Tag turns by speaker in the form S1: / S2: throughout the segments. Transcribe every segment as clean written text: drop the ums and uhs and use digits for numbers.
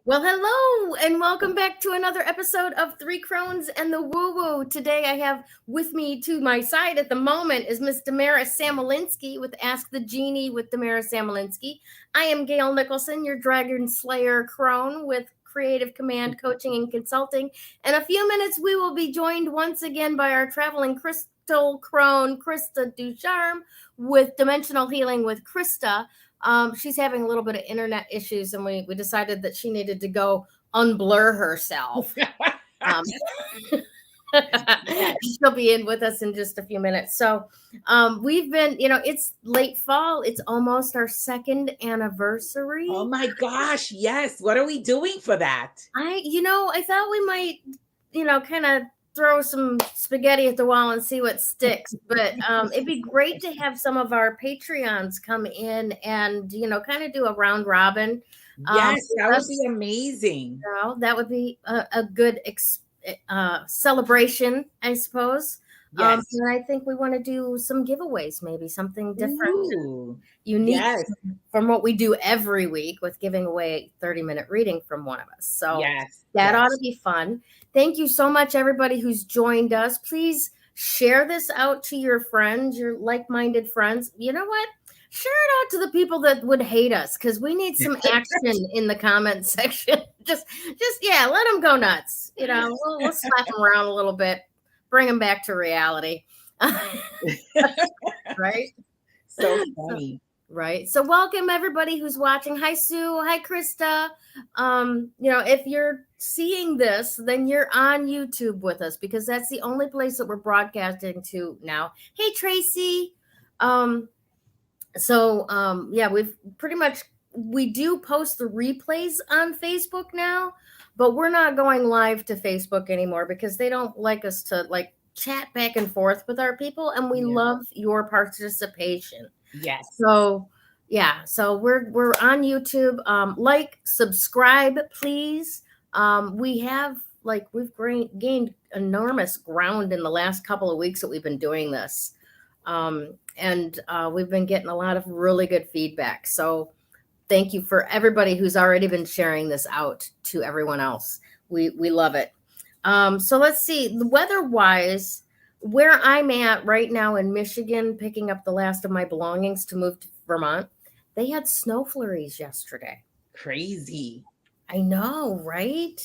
S1: Well, hello, and welcome back to another episode of Three Crones and the Woo Woo. Today I have with me to my side at the moment is Miss Damaris Samolinski with Ask the Genie with Damaris Samolinski. I am Gayle Nicholson, your Dragon Slayer crone with Creative Command Coaching and Consulting. In a few minutes, we will be joined once again by our traveling crystal crone, Krista Ducharme, with Dimensional Healing with Krista. She's having a little bit of internet issues, and we decided that she needed to go unblur herself. She'll be in with us in just a few minutes. So we've been, it's late fall. It's almost our second anniversary.
S2: Oh my gosh, yes. What are we doing for that?
S1: I thought we might, kind of throw some spaghetti at the wall and see what sticks. But it'd be great to have some of our Patreons come in and, kind of do a round robin.
S2: Yes, that would be amazing.
S1: That would be a good celebration, I suppose.
S2: Yes.
S1: And I think we want to do some giveaways, maybe something different, unique from what we do every week with giving away a 30-minute reading from one of us. So that ought to be fun. Thank you so much, everybody who's joined us. Please share this out to your friends, your like-minded friends. You know what? Share it out to the people that would hate us, because we need some action in the comment section. Just let them go nuts. We'll slap them around a little bit, bring them back to reality. Right?
S2: So funny.
S1: Right. So welcome everybody who's watching. Hi, Sue. Hi, Krista. If you're seeing this, then you're on YouTube with us, because that's the only place that we're broadcasting to now. Hey, Tracy. We do post the replays on Facebook now, but we're not going live to Facebook anymore because they don't like us to chat back and forth with our people, and we love your participation.
S2: Yes.
S1: So we're on YouTube. Subscribe, please. We've gained enormous ground in the last couple of weeks that we've been doing this. And we've been getting a lot of really good feedback. So thank you for everybody who's already been sharing this out to everyone else. We love it. So let's see, the weather-wise, where I'm at right now in Michigan, picking up the last of my belongings to move to Vermont, they had snow flurries yesterday.
S2: Crazy.
S1: I know, right?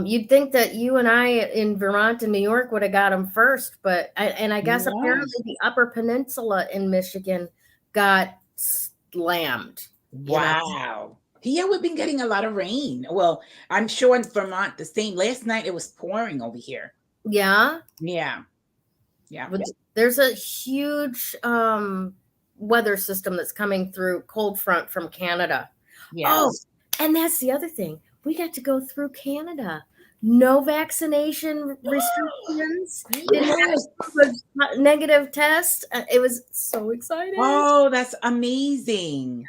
S1: You'd think that you and I in Vermont and New York would have got them first, but I guess apparently the Upper Peninsula in Michigan got slammed.
S2: Wow. Yeah, we've been getting a lot of rain. Well, I'm sure in Vermont the same. Last night it was pouring over here.
S1: Yeah.
S2: Yeah.
S1: But there's a huge weather system that's coming through, cold front from Canada.
S2: Yes.
S1: Oh, and that's the other thing. We got to go through Canada. No vaccination restrictions. Didn't have a negative test. It was so exciting.
S2: Oh, that's amazing.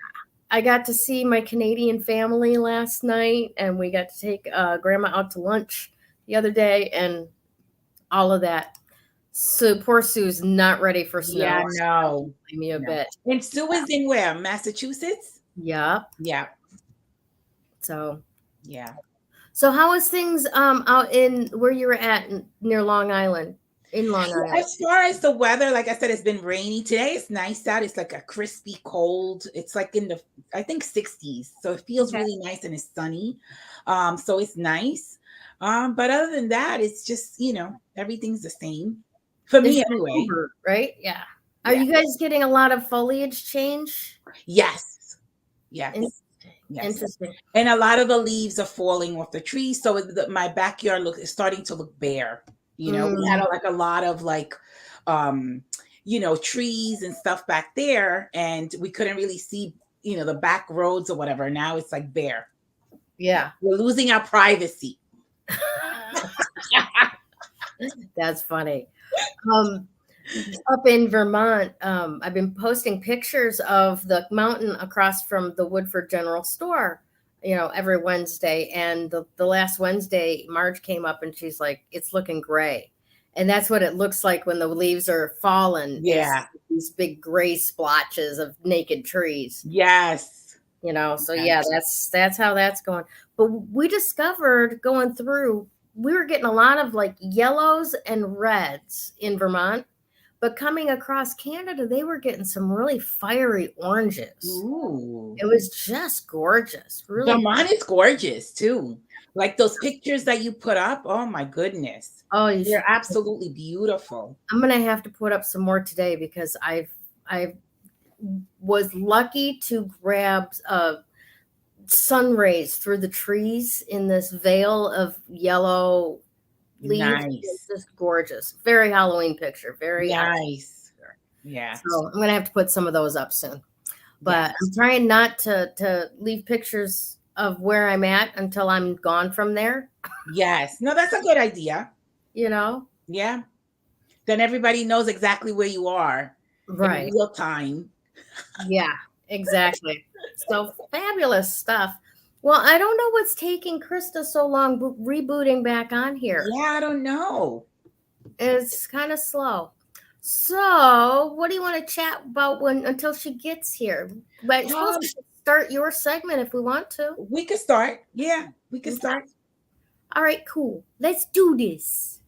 S1: I got to see my Canadian family last night, and we got to take Grandma out to lunch the other day, and all of that. So poor Sue's not ready for snow.
S2: Yeah, no.
S1: Me a bit.
S2: And Sue is in where? Massachusetts?
S1: Yeah.
S2: Yeah.
S1: So.
S2: Yeah.
S1: So how is things out in where you're at near Long Island? In Long Island.
S2: As far as the weather, like I said, it's been rainy. Today it's nice out. It's like a crispy cold. It's like in the, I think, 60s. So it feels really nice and it's sunny. So it's nice. But other than that, it's just, everything's the same. For me anyway.
S1: Right? Yeah. Are you guys getting a lot of foliage change?
S2: Yes. Yes. Yes.
S1: Interesting.
S2: And a lot of the leaves are falling off the trees. So my backyard is starting to look bare. We had a lot of trees and stuff back there, and we couldn't really see the back roads or whatever. Now it's like bare.
S1: Yeah.
S2: We're losing our privacy.
S1: That's funny. Up in Vermont, I've been posting pictures of the mountain across from the Woodford General Store, every Wednesday. And the last Wednesday, Marge came up and she's like, it's looking gray. And that's what it looks like when the leaves are fallen.
S2: Yeah.
S1: These big gray splotches of naked trees.
S2: Yes.
S1: So yeah, that's how that's going. But we discovered going through, we were getting a lot of like yellows and reds in Vermont, but coming across Canada, they were getting some really fiery oranges.
S2: Ooh.
S1: It was just gorgeous. Really.
S2: Vermont is gorgeous too. Like those pictures that you put up. Oh my goodness.
S1: Oh,
S2: they're absolutely beautiful.
S1: I'm going to have to put up some more today because I was lucky to grab sun rays through the trees in this veil of yellow leaves.
S2: Nice.
S1: It's just gorgeous. Very Halloween picture. Very
S2: nice. Yeah.
S1: So I'm going to have to put some of those up soon. But I'm trying not to leave pictures of where I'm at until I'm gone from there.
S2: Yes. No, that's a good idea.
S1: Yeah.
S2: Then everybody knows exactly where you are.
S1: Right.
S2: In real time.
S1: Yeah, exactly. So fabulous stuff. Well, I don't know what's taking Krista so long rebooting back on here.
S2: Yeah, I don't know.
S1: It's kind of slow. So what do you want to chat about until she gets here? But suppose we should start your segment if we want to.
S2: We could start. Yeah, we could start.
S1: All right, cool. Let's do this.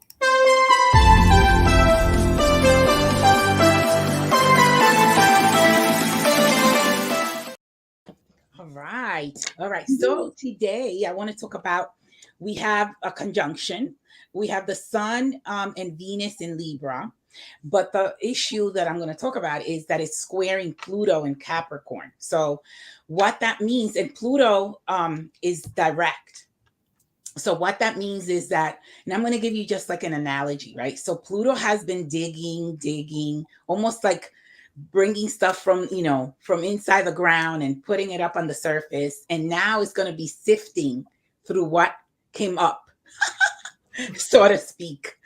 S2: All right. So today I want to talk about, we have a conjunction. We have the sun and Venus in Libra. But the issue that I'm going to talk about is that it's squaring Pluto in Capricorn. So what that means, and Pluto is direct. So what that means is that, and I'm going to give you just like an analogy, right? So Pluto has been digging, almost like bringing stuff from inside the ground and putting it up on the surface. And now it's going to be sifting through what came up, so to speak.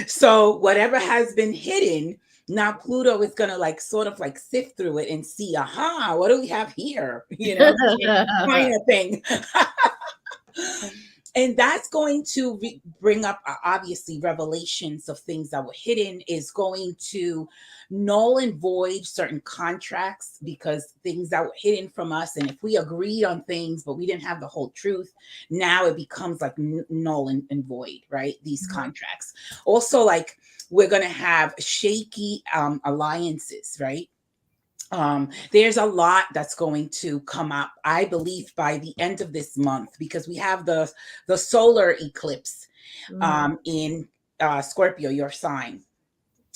S2: So whatever has been hidden, now Pluto is going to sort of sift through it and see, aha, what do we have here? Kind of thing. And that's going to bring up, obviously, revelations of things that were hidden, is going to null and void certain contracts, because things that were hidden from us, and if we agreed on things, but we didn't have the whole truth, now it becomes like null and void, right? These contracts. Also, we're going to have shaky alliances, right? There's a lot that's going to come up, I believe, by the end of this month, because we have the solar eclipse in Scorpio, your sign.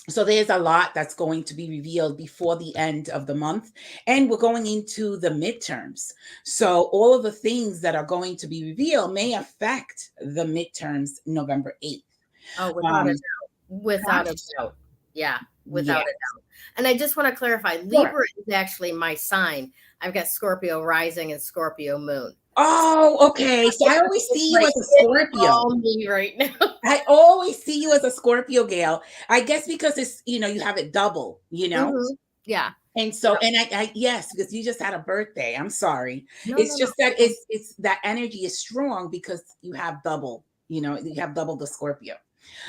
S2: So there's a lot that's going to be revealed before the end of the month. And we're going into the midterms. So all of the things that are going to be revealed may affect the midterms November 8th.
S1: Oh, without a doubt. Without a doubt. Yeah, without a doubt. And I just want to clarify, Libra is actually my sign. I've got Scorpio rising and Scorpio moon.
S2: Oh, okay. So I always see you as a Scorpio.
S1: Me right now.
S2: I always see you as a Scorpio, Gayle. I guess because it's, you have it double,
S1: Yeah.
S2: And so, and I yes, because you just had a birthday. I'm sorry. That it's that energy is strong because you have double, you have double the Scorpio.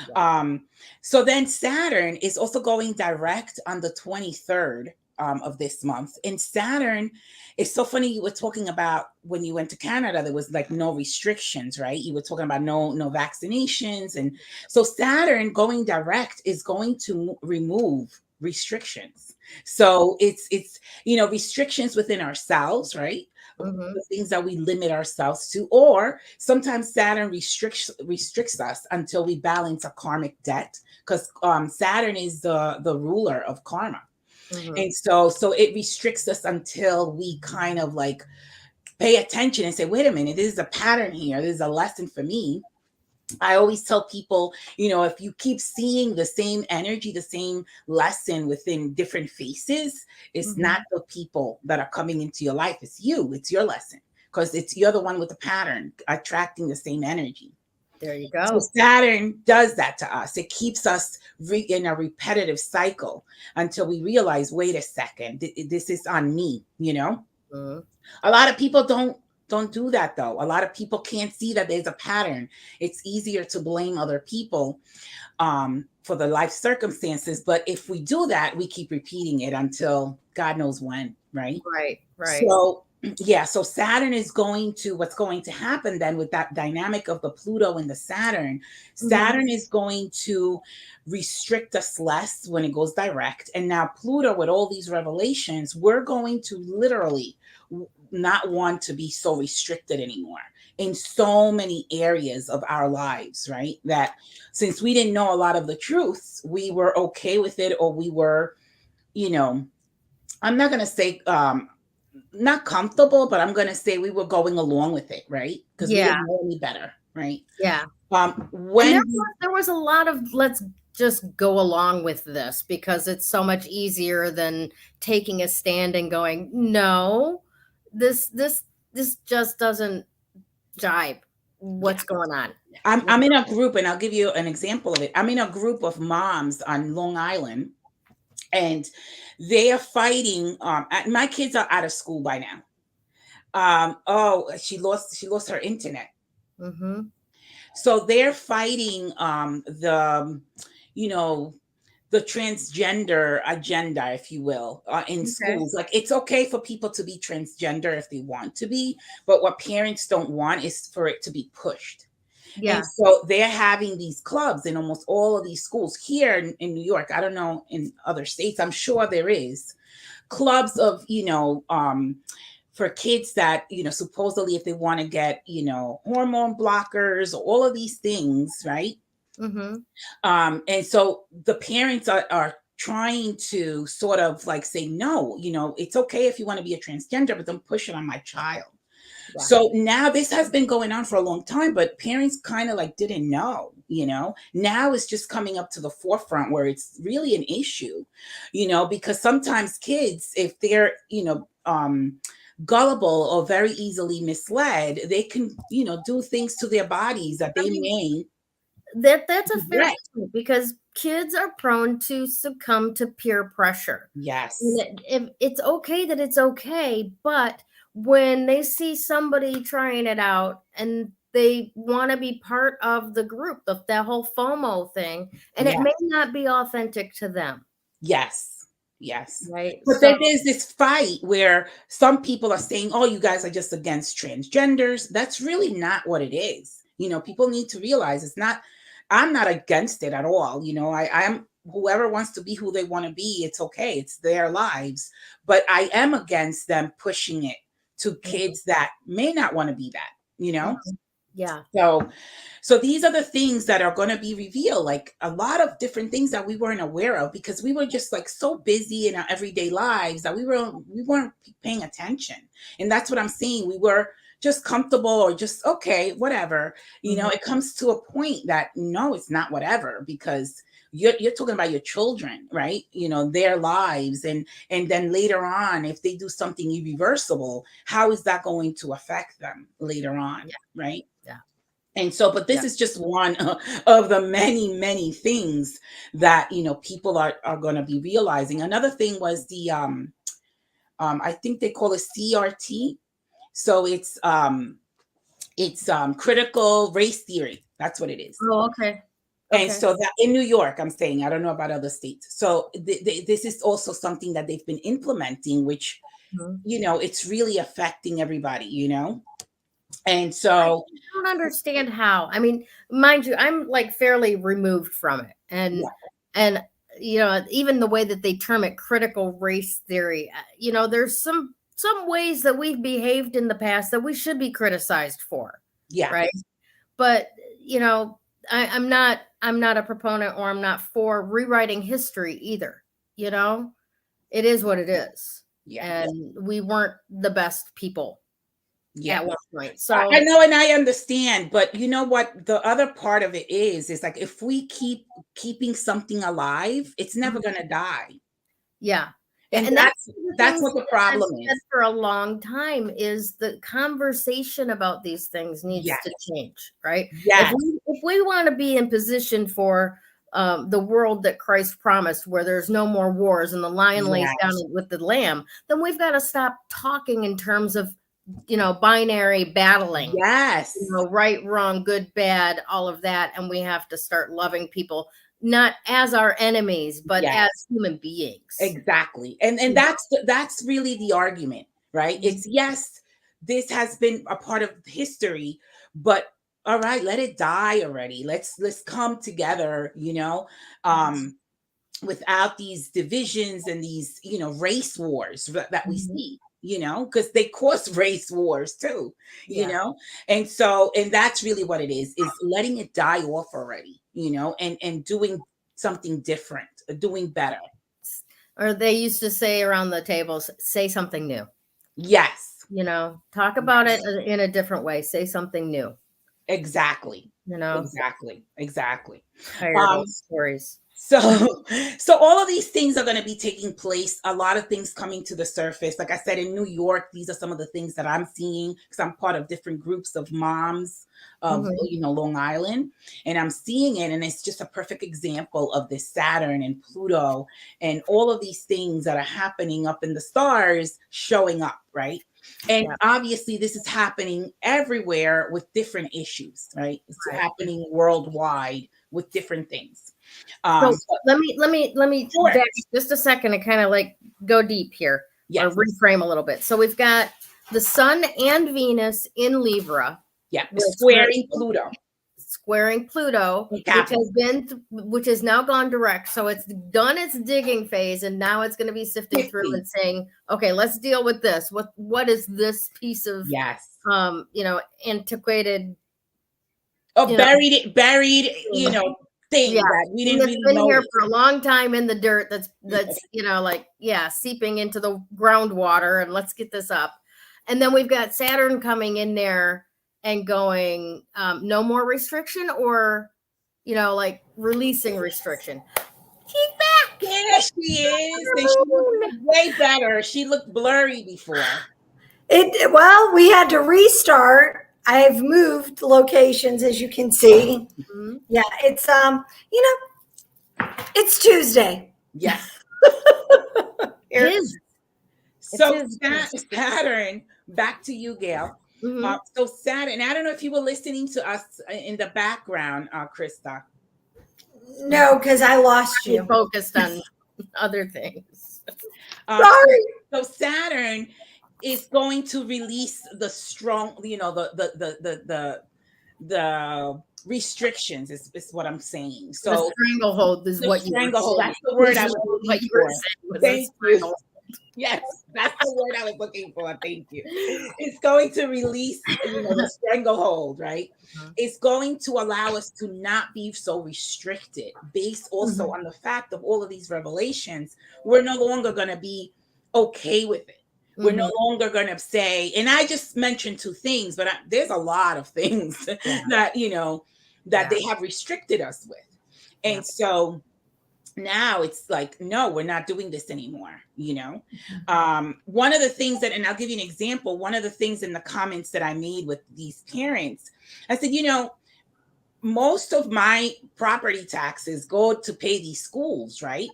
S2: Yeah. So then Saturn is also going direct on the 23rd of this month. And Saturn, it's so funny, you were talking about when you went to Canada, there was no restrictions, right? You were talking about no vaccinations. And so Saturn going direct is going to remove restrictions. So it's restrictions within ourselves, right? The things that we limit ourselves to, or sometimes Saturn restricts us until we balance a karmic debt, because Saturn is the ruler of karma. And so it restricts us until we kind of pay attention and say, wait a minute, this is a pattern here. This is a lesson for me. I always tell people, if you keep seeing the same energy, the same lesson within different faces, it's not the people that are coming into your life. It's you. It's your lesson, because you're the one with the pattern attracting the same energy.
S1: There you
S2: So
S1: go.
S2: Saturn does that to us. It keeps us in a repetitive cycle until we realize, wait a second, this is on me.
S1: Mhm.
S2: A lot of people don't do that, though. A lot of people can't see that there's a pattern. It's easier to blame other people for the life circumstances, but if we do that, we keep repeating it until God knows when, right?
S1: Right.
S2: So yeah, so Saturn is what's going to happen then with that dynamic of the Pluto and the Saturn. Saturn is going to restrict us less when it goes direct. And now Pluto, with all these revelations, we're going to literally not want to be so restricted anymore in so many areas of our lives, right? That since we didn't know a lot of the truths, we were okay with it, or we were, I'm not going to say not comfortable, but I'm going to say we were going along with it, right? Because we
S1: Yeah.
S2: didn't know any better, right?
S1: Yeah.
S2: When
S1: And there was a lot of, let's just go along with this because it's so much easier than taking a stand and going, no, this just doesn't jibe. What's going on?
S2: I'm in a group, and I'll give you an example of it. I'm in a group of moms on Long Island, and they are fighting. My kids are out of school by now. Oh, she lost her internet. So they're fighting you know, the transgender agenda, if you will, in schools. Like, it's okay for people to be transgender if they want to be, but what parents don't want is for it to be pushed.
S1: Yeah.
S2: And so they're having these clubs in almost all of these schools here in New York. I don't know in other states. I'm sure there is clubs of, for kids that, supposedly if they want to get, hormone blockers, all of these things, right? And so the parents are trying to sort of like say, no, it's okay if you want to be a transgender, but don't push it on my child. Yeah. So now this has been going on for a long time, but parents kind of like didn't know, now it's just coming up to the forefront where it's really an issue, because sometimes kids, if they're, gullible or very easily misled, they can, do things to their bodies that they may.
S1: That's a fair point, because kids are prone to succumb to peer pressure.
S2: Yes.
S1: It's okay that it's okay, but when they see somebody trying it out and they want to be part of the group, of that whole FOMO thing, and it may not be authentic to them.
S2: Yes.
S1: Right.
S2: But then there's this fight where some people are saying, oh, you guys are just against transgenders. That's really not what it is. People need to realize I'm not against it at all. I'm whoever wants to be who they want to be. It's okay. It's their lives. But I am against them pushing it to kids that may not want to be that,
S1: Yeah.
S2: So these are the things that are going to be revealed, like a lot of different things that we weren't aware of because we were just like so busy in our everyday lives that we weren't paying attention. And that's what I'm saying. We were just comfortable or just, okay, whatever. It comes to a point that no, it's not whatever, because you're talking about your children, right? Their lives. And then later on, if they do something irreversible, how is that going to affect them later on? Right.
S1: Yeah.
S2: And so, but this is just one of the many, many things that, people are going to be realizing. Another thing was the, I think they call it CRT. So it's critical race theory. That's what it is.
S1: Oh, okay.
S2: And so that in New York, I'm saying, I don't know about other states. So this is also something that they've been implementing, which, it's really affecting everybody, And so
S1: I don't understand how. I mean, mind you, I'm like fairly removed from it. And even the way that they term it, critical race theory, there's some ways that we've behaved in the past that we should be criticized for.
S2: Yeah.
S1: Right. But, I'm not a proponent, or I'm not for rewriting history either. It is what it is.
S2: Yeah.
S1: And we weren't the best people.
S2: Yeah.
S1: at one point. So
S2: I know and I understand, but you know what? The other part of it is like if we keep keeping something alive, it's never gonna die.
S1: yeah.
S2: And
S1: And
S2: that's what the
S1: I've
S2: problem
S1: said
S2: is.
S1: for a long time is the conversation about these things needs
S2: Yes.
S1: to change, right?
S2: Yes.
S1: If we want to be in position for the world that Christ promised, where there's no more wars and the lion lays down
S2: Yes.
S1: with the lamb, then we've got to stop talking in terms of, binary battling.
S2: Yes.
S1: Right, wrong, good, bad, all of that, and we have to start loving people not as our enemies, but
S2: Yes.
S1: as human beings.
S2: Exactly. And that's really the argument, right? It's yes, this has been a part of history, but all right, let it die already. Let's come together, without these divisions and these, race wars that we see, because they cause race wars too, and so, and that's really what it is letting it die off already, and doing something different, doing better.
S1: Or they used to say around the tables, say something new.
S2: Yes.
S1: Talk about it in a different way. Say something new.
S2: Exactly. Exactly.
S1: Tired of those stories.
S2: So all of these things are going to be taking place. A lot of things coming to the surface. Like I said, in New York, these are some of the things that I'm seeing because I'm part of different groups of moms of, Long Island, and I'm seeing it. And it's just a perfect example of this Saturn and Pluto and all of these things that are happening up in the stars showing up, right? And obviously this is happening everywhere with different issues, right? It's happening worldwide with different things.
S1: So let me
S2: Sure.
S1: back just a second and kind of like go deep here or reframe a little bit. So we've got the Sun and Venus in Libra.
S2: Yeah, squaring Pluto.
S1: Squaring Pluto, which has now gone direct. So it's done its digging phase, and now it's going to be sifting through and saying, okay, let's deal with this. What is this piece of antiquated,
S2: buried, thing that we didn't really
S1: been
S2: know
S1: here for a long time in the dirt that's seeping into the groundwater, and let's get this up. And then we've got Saturn coming in there and going, no more restriction, or like releasing restriction. She's back.
S2: Yeah, she is. And she looks way better. She looked blurry before.
S3: Well, we had to restart. I've moved locations, as you can see. Mm-hmm. Yeah, it's it's Tuesday.
S2: Yeah.
S1: It is.
S2: So Saturn, back to you, Gayle. Mm-hmm. So Saturn, I don't know if you were listening to us in the background, Krista.
S3: No, because I lost you.
S1: Focused on other things.
S3: Sorry.
S2: So Saturn is going to release the strong, the restrictions is what I'm saying. So
S1: the stranglehold is what
S2: stranglehold. That's the word I was looking for. Thank you. Yes, that's the word I was looking for. Thank you. It's going to release, the stranglehold, right? Mm-hmm. It's going to allow us to not be so restricted, based also on the fact of all of these revelations. We're no longer going to be okay with it. We're no longer going to say, and I just mentioned two things, but there's a lot of things that, that they have restricted us with. And so now it's like, no, we're not doing this anymore. One of the things that, and I'll give you an example, one of the things in the comments that I made with these parents, I said, most of my property taxes go to pay these schools, right?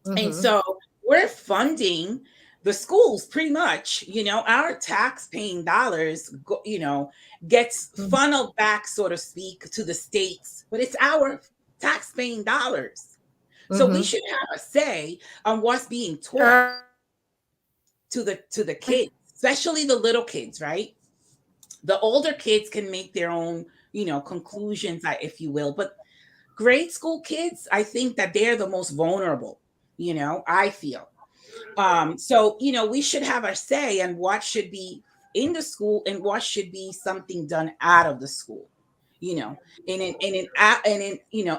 S2: And so we're funding the schools pretty much, our tax paying dollars, gets funneled back, so to speak, to the states, but it's our tax paying dollars. So we should have a say on what's being taught to the kids, especially the little kids, right? The older kids can make their own, conclusions, if you will, but grade school kids, I think that they're the most vulnerable, I feel. So, we should have our say on what should be in the school and what should be something done out of the school, in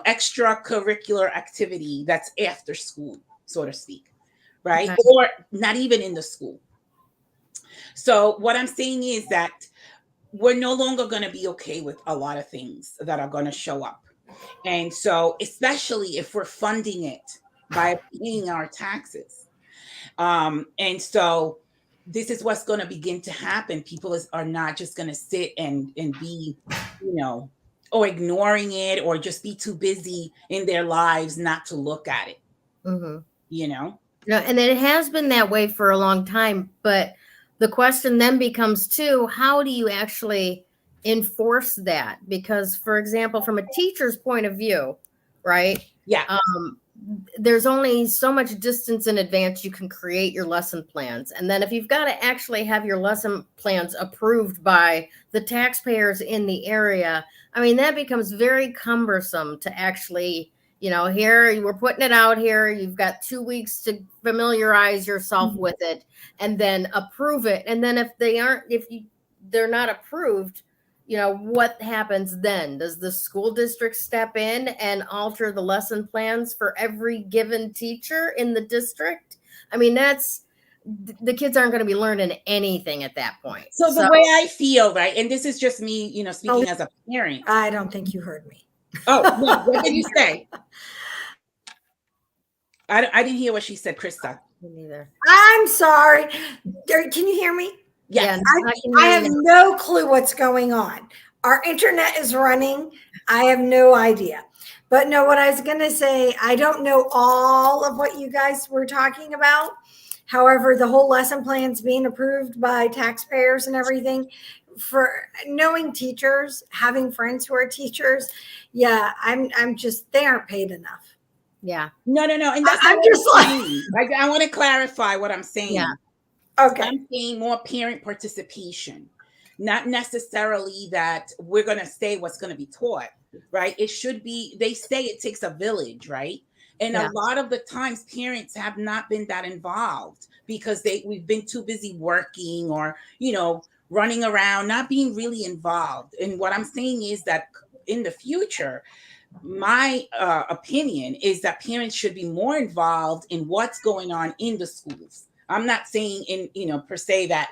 S2: extracurricular activity that's after school, so to speak, right? Or not even in the school, So what I'm saying is that we're no longer going to be okay with a lot of things that are going to show up. And so, especially if we're funding it by paying our taxes. And so this is what's going to begin to happen. People are not just going to sit and be, or ignoring it, or just be too busy in their lives not to look at it.
S1: Mm-hmm.
S2: No,
S1: and it has been that way for a long time. But the question then becomes too, how do you actually enforce that? Because, for example, from a teacher's point of view, right?
S2: Yeah.
S1: There's only so much distance in advance you can create your lesson plans. And then if you've got to actually have your lesson plans approved by the taxpayers in the area, I mean, that becomes very cumbersome to actually, here we're putting it out here. You've got 2 weeks to familiarize yourself with it and then approve it. And then if they're not approved, what happens then? Does the school district step in and alter the lesson plans for every given teacher in the district? I mean, the kids aren't going to be learning anything at that point.
S2: So the way I feel, right, and this is just me, speaking as a parent.
S3: I don't think you heard me.
S2: Oh, no, what did you say? I didn't hear what she said, Krista.
S1: Me neither.
S3: I'm sorry. Can you hear me?
S2: Yes.
S3: I have no clue what's going on. Our internet is running. I have no idea. But no, what I was going to say, I don't know all of what you guys were talking about. However, the whole lesson plan's being approved by taxpayers and everything. For knowing teachers, having friends who are teachers, yeah, I'm just, they aren't paid enough.
S1: Yeah.
S2: No. And that's
S3: I'm just like
S2: I want to clarify what I'm saying.
S1: Yeah.
S3: Okay.
S2: I'm saying more parent participation, not necessarily that we're going to say what's going to be taught, right? It should be, they say it takes a village, right? And a lot of the times parents have not been that involved because we've been too busy working or, running around, not being really involved. And what I'm saying is that in the future, my opinion is that parents should be more involved in what's going on in the schools. I'm not saying per se that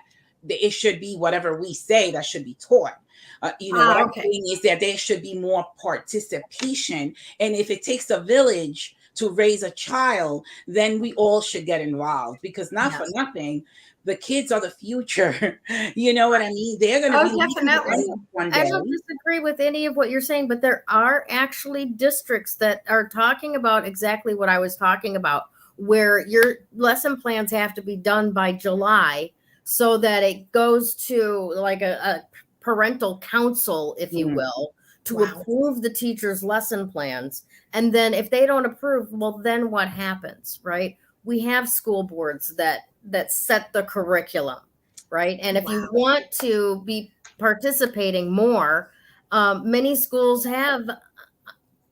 S2: it should be whatever we say that should be taught. What I'm saying is that there should be more participation. And if it takes a village to raise a child, then we all should get involved, because for nothing, the kids are the future. You know what I mean? They're going to be
S3: definitely.
S2: One day.
S1: I don't disagree with any of what you're saying, but there are actually districts that are talking about exactly what I was talking about, where your lesson plans have to be done by July so that it goes to like a parental council, if you will, to approve the teacher's lesson plans. And then if they don't approve, well, then what happens, right? We have school boards that set the curriculum, right? And if you want to be participating more, many schools have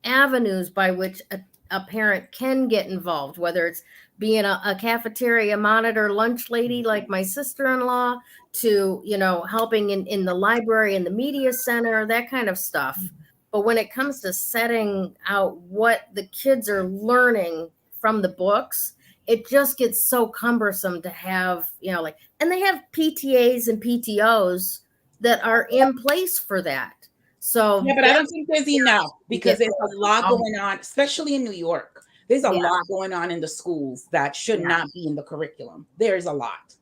S1: avenues by which a parent can get involved, whether it's being a cafeteria monitor lunch lady like my sister-in-law, to helping in the library and the media center, that kind of stuff. But when it comes to setting out what the kids are learning from the books, it just gets so cumbersome to have, and they have PTAs and PTOs that are in place for that. So
S2: yeah, but I don't think there's enough, because there's a lot going on, especially in New York. There's a lot going on in the schools that should not be in the curriculum. There's a lot.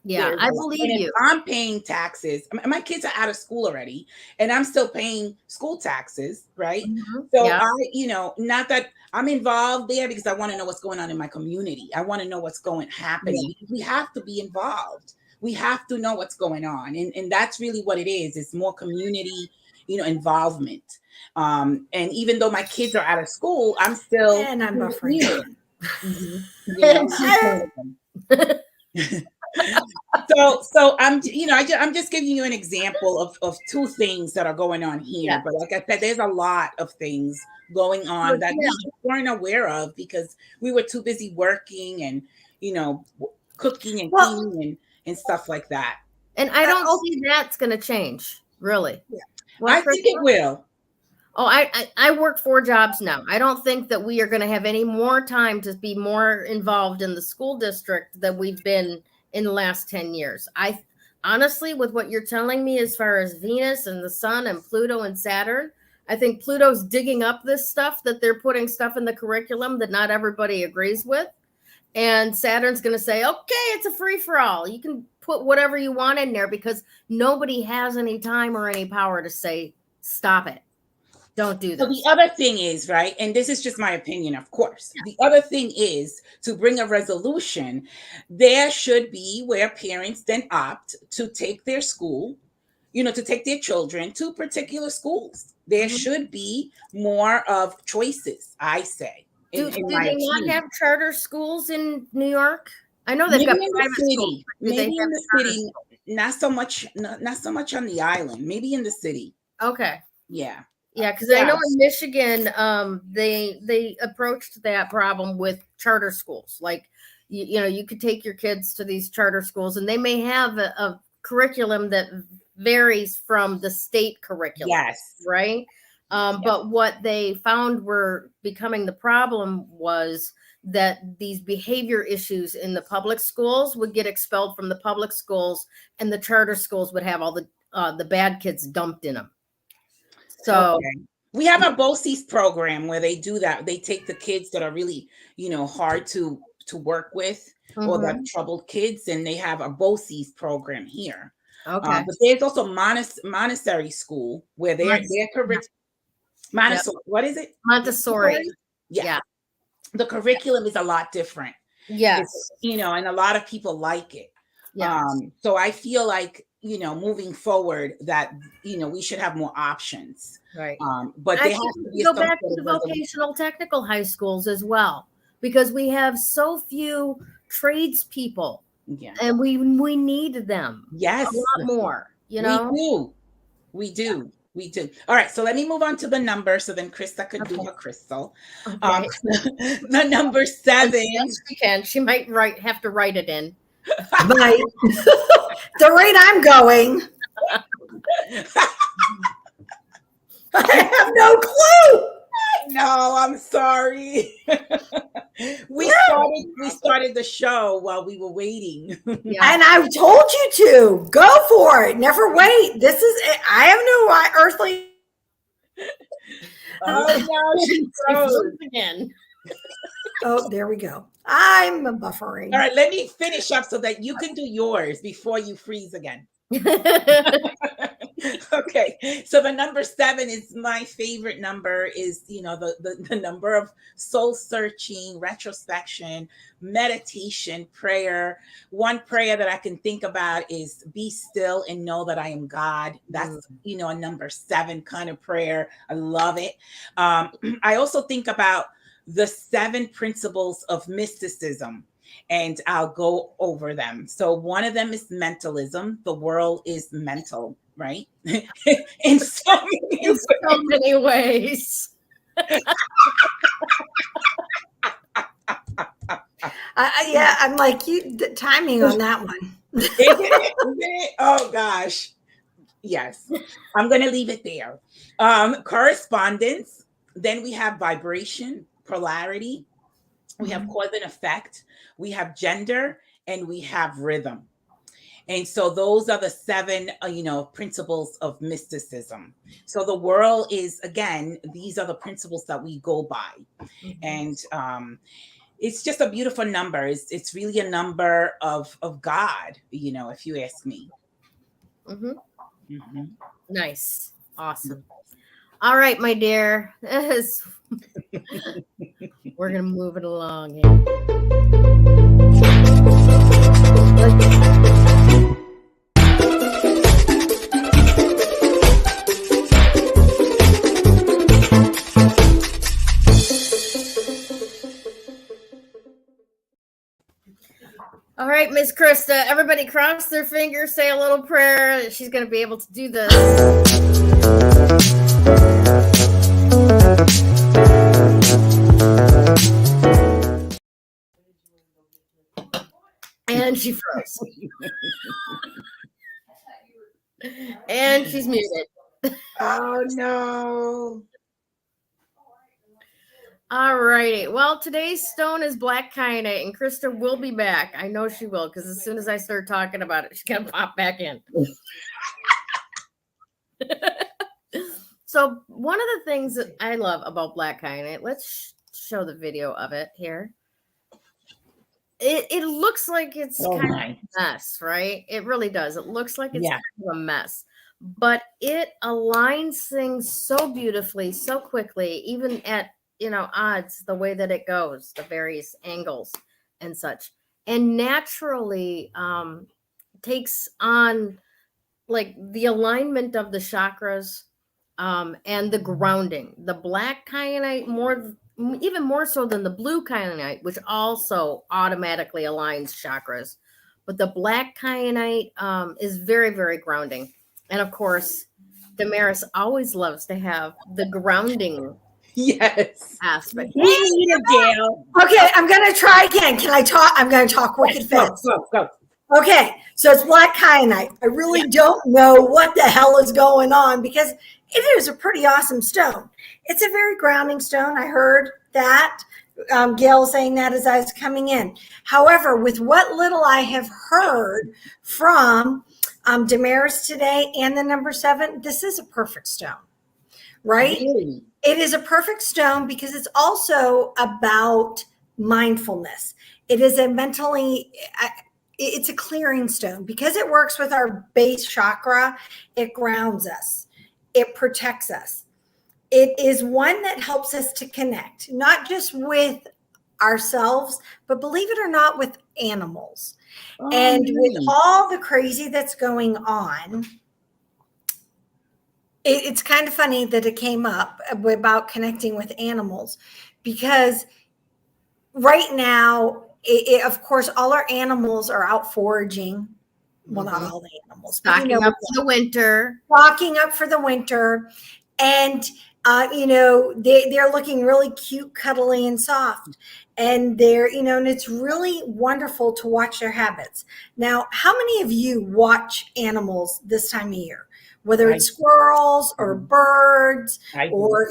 S1: Yeah, I believe you.
S2: I'm paying taxes. My kids are out of school already, and I'm still paying school taxes, right? Mm-hmm. So not that I'm involved there because I want to know what's going on in my community. I want to know what's happening. Yeah. We have to be involved. We have to know what's going on, and that's really what it is. It's more community, involvement. And even though my kids are out of school, I'm still
S3: buffering.
S2: So I'm just giving you an example of two things that are going on here. Yeah. But like I said, there's a lot of things going on that we weren't aware of because we were too busy working and cooking and cleaning and stuff like that.
S1: And I don't see that's going to change, really.
S3: Yeah.
S2: Well, I think it will.
S1: Oh, I work 4 jobs now. I don't think that we are going to have any more time to be more involved in the school district than we've been in the last 10 years. I honestly, with what you're telling me as far as Venus and the sun and Pluto and Saturn, I think Pluto's digging up this stuff, that they're putting stuff in the curriculum that not everybody agrees with. And Saturn's going to say, okay, it's a free for all. You can put whatever you want in there, because nobody has any time or any power to say, stop it. Don't do this.
S2: So the other thing is, right, and this is just my opinion, of course. Yeah. The other thing is, to bring a resolution, there should be where parents then opt to take their school, to take their children to particular schools. There should be more of choices, I say.
S1: Do they not have charter schools in New York? I know they've got private schools.
S2: Maybe in the city, not so much on the island. Maybe in the city.
S1: Okay.
S2: Yeah.
S1: Yeah, because I know in Michigan, they approached that problem with charter schools. Like, you could take your kids to these charter schools, and they may have a curriculum that varies from the state curriculum.
S2: Yes.
S1: Right. But what they found were becoming the problem was that these behavior issues in the public schools would get expelled from the public schools, and the charter schools would have all the bad kids dumped in them. So
S2: we have a BOCES program where they do that. They take the kids that are really, hard to work with, or the troubled kids, and they have a BOCES program here.
S1: Okay.
S2: But there's also Montessori school where they're Montessori. Yep. What is it?
S1: Montessori.
S2: Yeah. The curriculum is a lot different.
S1: Yes.
S2: And a lot of people like it.
S1: Yes.
S2: So I feel like, moving forward, that, we should have more options.
S1: Right.
S2: But they have to
S1: go back to the vocational technical high schools as well, because we have so few tradespeople.
S2: Yeah.
S1: And we need them.
S2: Yes.
S1: A lot more,
S2: We do. All right. So let me move on to the number. So then Krista could do her crystal. Okay. The number 7.
S1: Yes, she can. She might have to write it in.
S3: Right. The rate I'm going. I have no clue.
S2: No, I'm sorry. We started the show while we were waiting.
S3: Yeah. And I told you to go for it. Never wait. I have no earthly.
S2: Oh, no, she froze
S1: again.
S3: Oh, there we go. I'm buffering.
S2: All right, let me finish up so that you can do yours before you freeze again. Okay, so the number 7 is my favorite number. Is the number of soul searching, retrospection, meditation, prayer. One prayer that I can think about is be still and know that I am God. That's a number 7 kind of prayer. I love it. I also think about the 7 principles of mysticism, and I'll go over them. So one of them is mentalism. The world is mental, right? In so
S1: many ways.
S3: Yeah, I'm like the timing on that one.
S2: Isn't it? Oh gosh. Yes. I'm going to leave it there. Correspondence. Then we have vibration, polarity. We have cause and effect. We have gender, and we have rhythm. And so those are the 7, principles of mysticism. So the world is, again, these are the principles that we go by. And it's just a beautiful number. It's really a number of God, if you ask me.
S1: Nice. Awesome. All right, my dear. We're going to move it along here. All right, Miss Krista, everybody cross their fingers, say a little prayer. She's going to be able to do this. And she froze. And she's muted.
S2: Oh, no.
S1: All righty. Well, today's stone is black kyanite, and Krista will be back. I know she will, because as soon as I start talking about it, she's going to pop back in. So one of the things that I love about black kyanite, let's show the video of it here. It looks like it's kind of a mess, right? It really does. It looks like it's kind of a mess, but it aligns things so beautifully, so quickly, even at, odds, the way that it goes, the various angles and such, and naturally takes on like the alignment of the chakras and the grounding. The black kyanite even more so than the blue kyanite, which also automatically aligns chakras. But the black kyanite is very, very grounding. And of course, Damaris always loves to have the grounding aspect.
S3: Okay, I'm going to try again. Can I talk? I'm going to talk wicked fast.
S2: Go.
S3: Okay, so it's black kyanite. I really don't know what the hell is going on because it is a pretty awesome stone. It's a very grounding stone. I heard that. Gayle saying that as I was coming in. However, with what little I have heard from Damaris today and the number 7, this is a perfect stone, right?
S2: Really?
S3: It is a perfect stone because it's also about mindfulness. It is it's a clearing stone because it works with our base chakra. It grounds us. It protects us. It is one that helps us to connect, not just with ourselves, but believe it or not, with animals. And with all the crazy that's going on, it's kind of funny that it came up about connecting with animals because right now, of course, all our animals are out foraging. Well, not all the animals.
S1: Stocking up for the winter.
S3: Stocking up for the winter. And, they're looking really cute, cuddly, and soft. And they're, and it's really wonderful to watch their habits. Now, how many of you watch animals this time of year? Whether it's squirrels or birds or,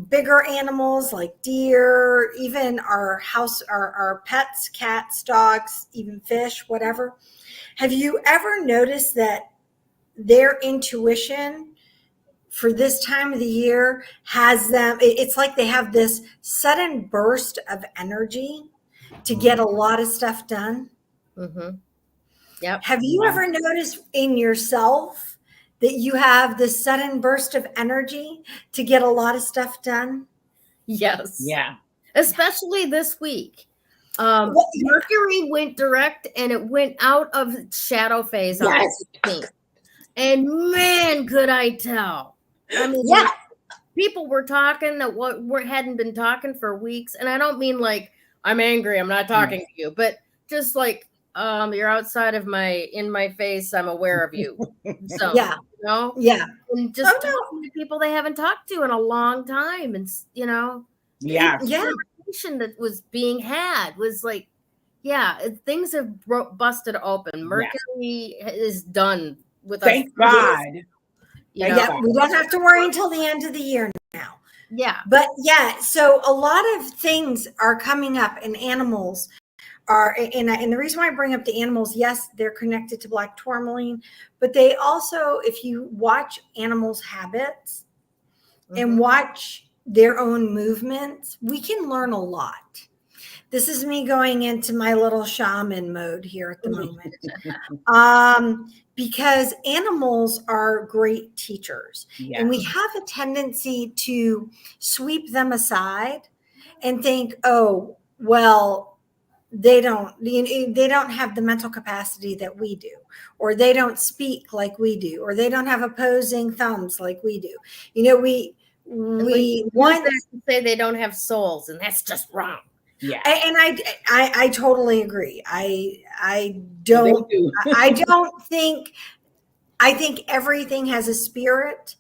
S3: bigger animals like deer, even our pets, cats, dogs, even fish, whatever. Have you ever noticed that their intuition for this time of the year has them, it's like they have this sudden burst of energy to get a lot of stuff done?
S1: Mm-hmm. Yep.
S3: Have you ever noticed in yourself that you have this sudden burst of energy to get a lot of stuff done?
S1: Yes.
S2: Yeah.
S1: Especially this week. Mercury went direct and it went out of shadow phase on the 16th. And man, could I tell. I mean, people were talking that hadn't been talking for weeks. And I don't mean like, I'm angry, I'm not talking to you, but just like, you're outside of in my face, I'm aware of you. So, and just talking to people they haven't talked to in a long time. And, the conversation that was being had was like, things have busted open. Mercury is done with us.
S2: Thank God.
S3: We don't have to worry until the end of the year now.
S1: Yeah.
S3: But so a lot of things are coming up, and animals are, and the reason why I bring up the animals, yes, they're connected to black tourmaline, but they also, if you watch animals' habits and watch their own movements, we can learn a lot. This is me going into my little shaman mode here at the moment. Because animals are great teachers. And we have a tendency to sweep them aside and think, oh, well, they don't have the mental capacity that we do, or they don't speak like we do, or they don't have opposing thumbs like we do. We want
S1: to say they don't have souls, and that's just wrong.
S3: Yeah, and I totally agree. I don't think. I think everything has a spirit,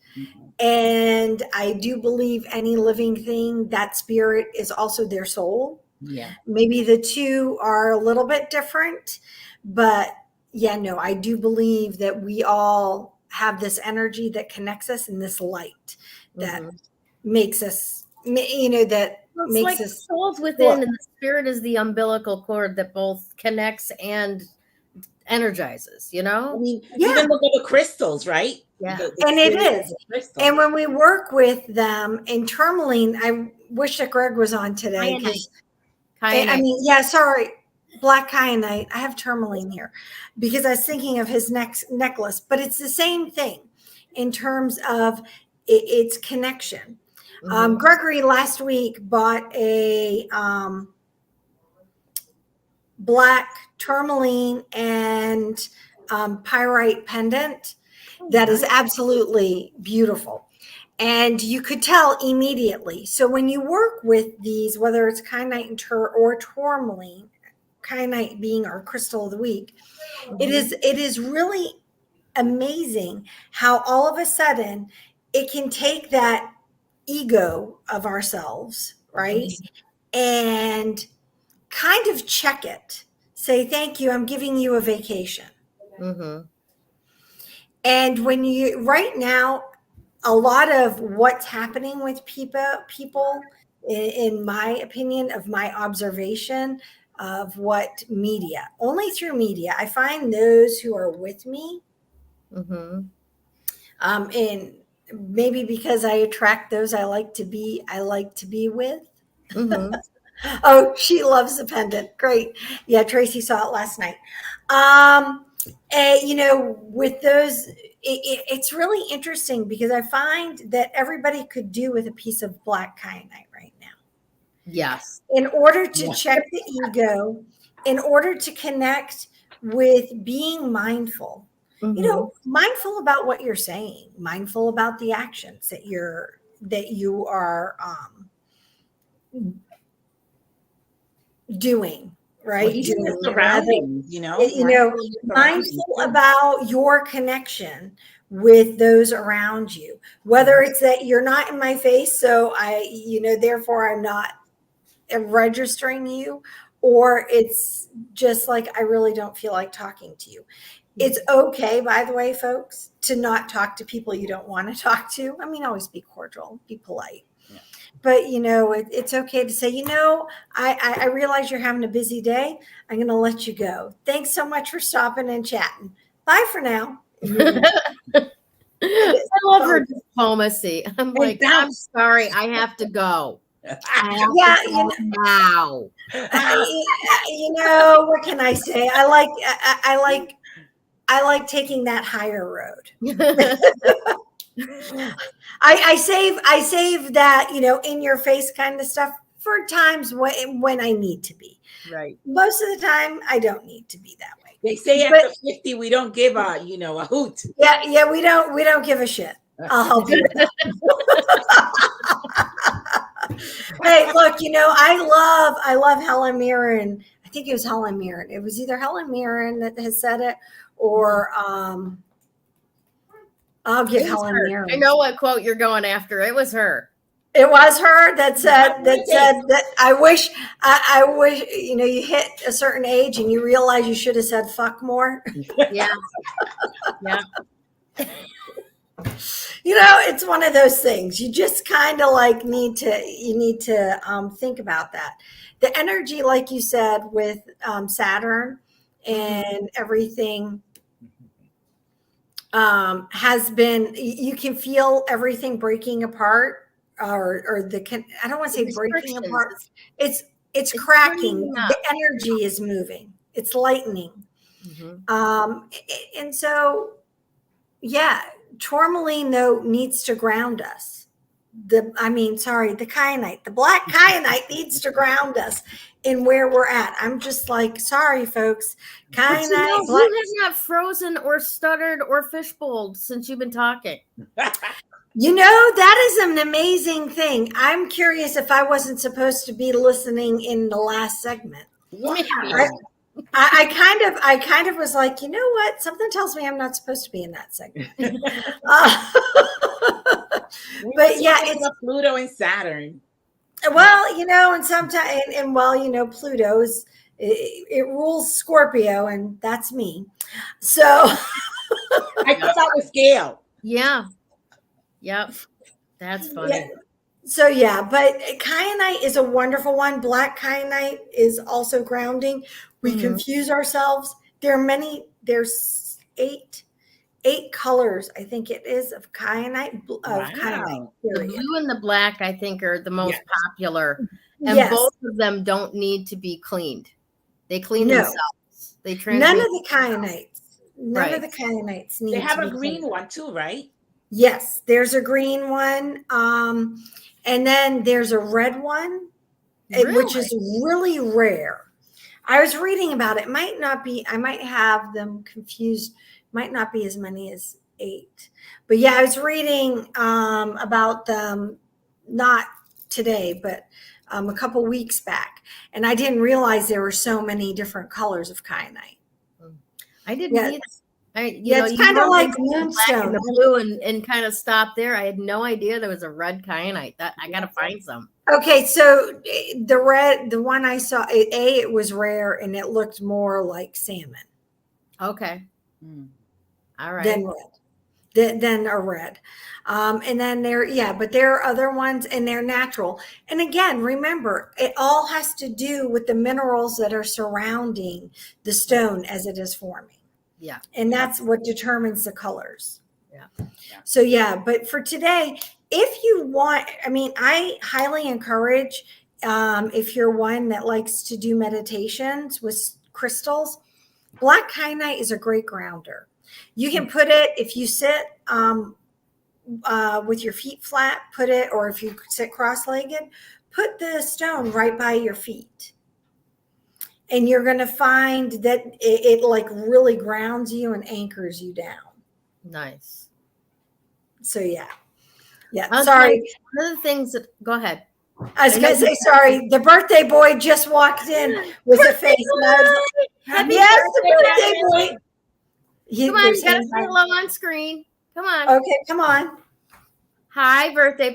S3: and I do believe any living thing, that spirit is also their soul.
S2: Yeah,
S3: maybe the two are a little bit different, but I do believe that we all have this energy that connects us, and this light that makes us that
S1: Well, it's
S3: makes
S1: like
S3: us
S1: souls within, and the spirit is the umbilical cord that both connects and energizes.
S2: I mean,
S3: Yeah.
S2: even look at the crystals, right?
S1: Yeah.
S3: And it is.
S2: The crystal.
S3: And when we work with them in tourmaline, I wish that Greg was on today because black kyanite. I have tourmaline here because I was thinking of his necklace, but it's the same thing in terms of its connection. Gregory last week bought a black tourmaline and pyrite pendant that is absolutely beautiful. And you could tell immediately. So when you work with these, whether it's kyanite or tourmaline, kyanite being our crystal of the week, it is really amazing how all of a sudden it can take that ego of ourselves, right? And kind of check it. Say, thank you, I'm giving you a vacation. And when you, right now, a lot of what's happening with people, in my opinion, of my observation of what media, only through media, I find those who are with me, and maybe because I attract those I like to be with. Oh, she loves the pendant. Great. Yeah, Tracy saw it last night. With those, it's really interesting because I find that everybody could do with a piece of black kyanite right now.
S1: Yes.
S3: In order to check the ego, in order to connect with being mindful, mindful about what you're saying, mindful about the actions that you are doing, right? Mindful about your connection with those around you, whether it's that you're not in my face, so therefore I'm not registering you, or it's just like, I really don't feel like talking to you. It's okay, by the way, folks, to not talk to people you don't want to talk to. I mean, always be cordial, be polite. But, it's okay to say, I realize you're having a busy day. I'm going to let you go. Thanks so much for stopping and chatting. Bye for now.
S1: I love her diplomacy. I'm like, I'm sorry, I have to go. Now.
S3: What can I say? I like taking that higher road. I save that, in your face kind of stuff for times when I need to be.
S1: Right.
S3: Most of the time, I don't need to be that way.
S2: They say after 50, we don't give a hoot.
S3: Yeah, we don't give a shit. I'll help you with that. Hey, look, I love Helen Mirren. I think it was Helen Mirren. It was either Helen Mirren that has said it, or I'll give Helen Mirren.
S1: I know what quote you're going after. It was her.
S3: It was her that said that I wish you hit a certain age and you realize you should have said fuck more.
S1: Yeah. Yeah.
S3: It's one of those things. You just kind of like need to think about that. The energy, like you said, with Saturn and everything has been, you can feel everything breaking apart, or I don't want to say breaking apart. It's cracking. The energy is moving. It's lightening. And so, tourmaline though needs to ground us. The kyanite, the black kyanite needs to ground us in where we're at. I'm just like, sorry, folks. Kyanite.
S1: You have not frozen or stuttered or fishbowled since you've been talking.
S3: That is an amazing thing. I'm curious if I wasn't supposed to be listening in the last segment. I kind of was like, what? Something tells me I'm not supposed to be in that segment. But yeah, it's
S2: Pluto and Saturn.
S3: Well, and sometimes, Pluto it rules Scorpio, and that's me. So
S2: I thought that was Gayle.
S1: Yeah. Yep. That's funny.
S3: So yeah, but kyanite is a wonderful one. Black kyanite is also grounding. We confuse ourselves. There's eight colors, I think it is, of kyanite.
S1: The
S3: Period.
S1: blue and the black, I think, are the most popular. And
S3: Yes.
S1: both of them don't need to be cleaned. They clean
S3: No.
S1: themselves. They
S3: None of the kyanites. None
S1: Right.
S3: of the kyanites need
S2: They have
S3: to
S2: a
S3: be
S2: green
S3: cleaned.
S2: one too, right?
S3: Yes, there's a green one. And then there's a red one, which is really rare. I was reading about it. Might not be, I might have them confused, might not be as many as 8. But yeah, I was reading about them, not today, but a couple weeks back. And I didn't realize there were so many different colors of kyanite.
S1: I didn't either.
S3: It's kind of like moonstone.
S1: The blue and kind of stop there. I had no idea there was a red kyanite. That I got to find some.
S3: Okay, so the one I saw, it was rare and it looked more like salmon.
S1: Okay. All right.
S3: Than red. Than a red. And then but there are other ones and they're natural. And again, remember, it all has to do with the minerals that are surrounding the stone as it is forming.
S1: Yeah.
S3: And that's what determines the colors.
S1: Yeah.
S3: So but for today, if you want, I highly encourage, if you're one that likes to do meditations with crystals, black kyanite is a great grounder. You can put it, if you sit with your feet flat, put it, or if you sit cross-legged, put the stone right by your feet. And you're going to find that it like really grounds you and anchors you down.
S1: Nice.
S3: So yeah.
S1: Okay.
S3: Sorry.
S1: One of the things that, go ahead.
S3: I was going to say, sorry. The birthday boy just walked in with a face. Yes, the birthday boy.
S1: Come on, you got to say hello on screen. Come on.
S3: Okay, come on.
S1: Hi, birthday.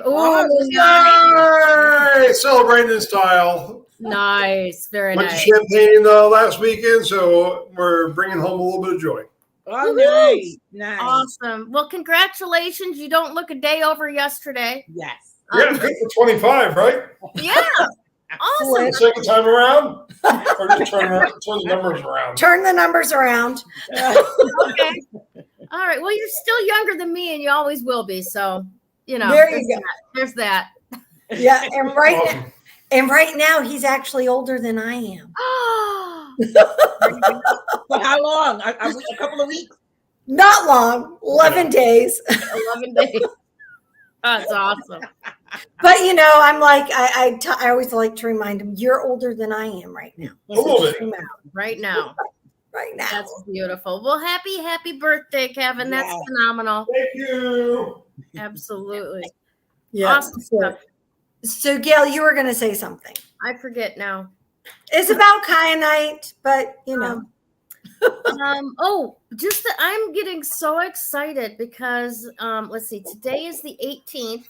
S4: Nice. Celebrating in style.
S1: Nice. Very
S4: Went
S1: nice.
S4: to Champagne last weekend, so we're bringing home a little bit of joy.
S2: Oh, nice. Nice.
S1: Awesome. Well, congratulations. You don't look a day over yesterday.
S2: Yes.
S4: Yeah, good for 25, right?
S1: Yeah. Awesome.
S4: Second time around? Or just turn the numbers around?
S3: Turn the numbers around.
S1: Okay. All right. Well, you're still younger than me, and you always will be. So,
S3: there you go.
S1: There's that.
S3: Yeah, and
S4: Awesome.
S3: right now he's actually older than I am.
S2: For how long? A couple of weeks?
S3: Not long, 11 days.
S1: 11 days. That's awesome.
S3: But I'm like, I always like to remind him, you're older than I am right now.
S4: A little bit.
S1: Right now.
S3: Right now.
S1: That's beautiful. Well, happy birthday, Kevin. That's phenomenal.
S4: Thank you.
S1: Absolutely.
S3: Yeah.
S1: Awesome stuff.
S3: So Gayle, you were going to say something.
S1: I forget now.
S3: It's about kyanite, but
S1: just that I'm getting so excited because let's see, today is the 18th.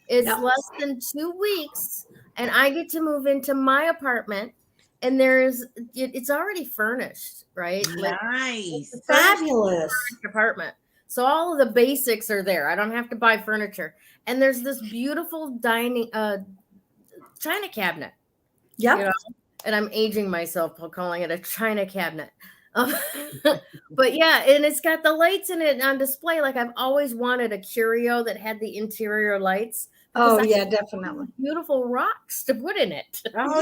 S1: It's less than 2 weeks, and I get to move into my apartment, and it's already furnished, right?
S2: Nice.
S3: Fabulous
S1: apartment. So all of the basics are there. I don't have to buy furniture. And there's this beautiful dining china cabinet.
S3: Yeah.
S1: And I'm aging myself calling it a china cabinet. But yeah, and it's got the lights in it on display. Like I've always wanted a curio that had the interior lights.
S3: Oh yeah, definitely.
S1: Beautiful rocks to put in it.
S2: Oh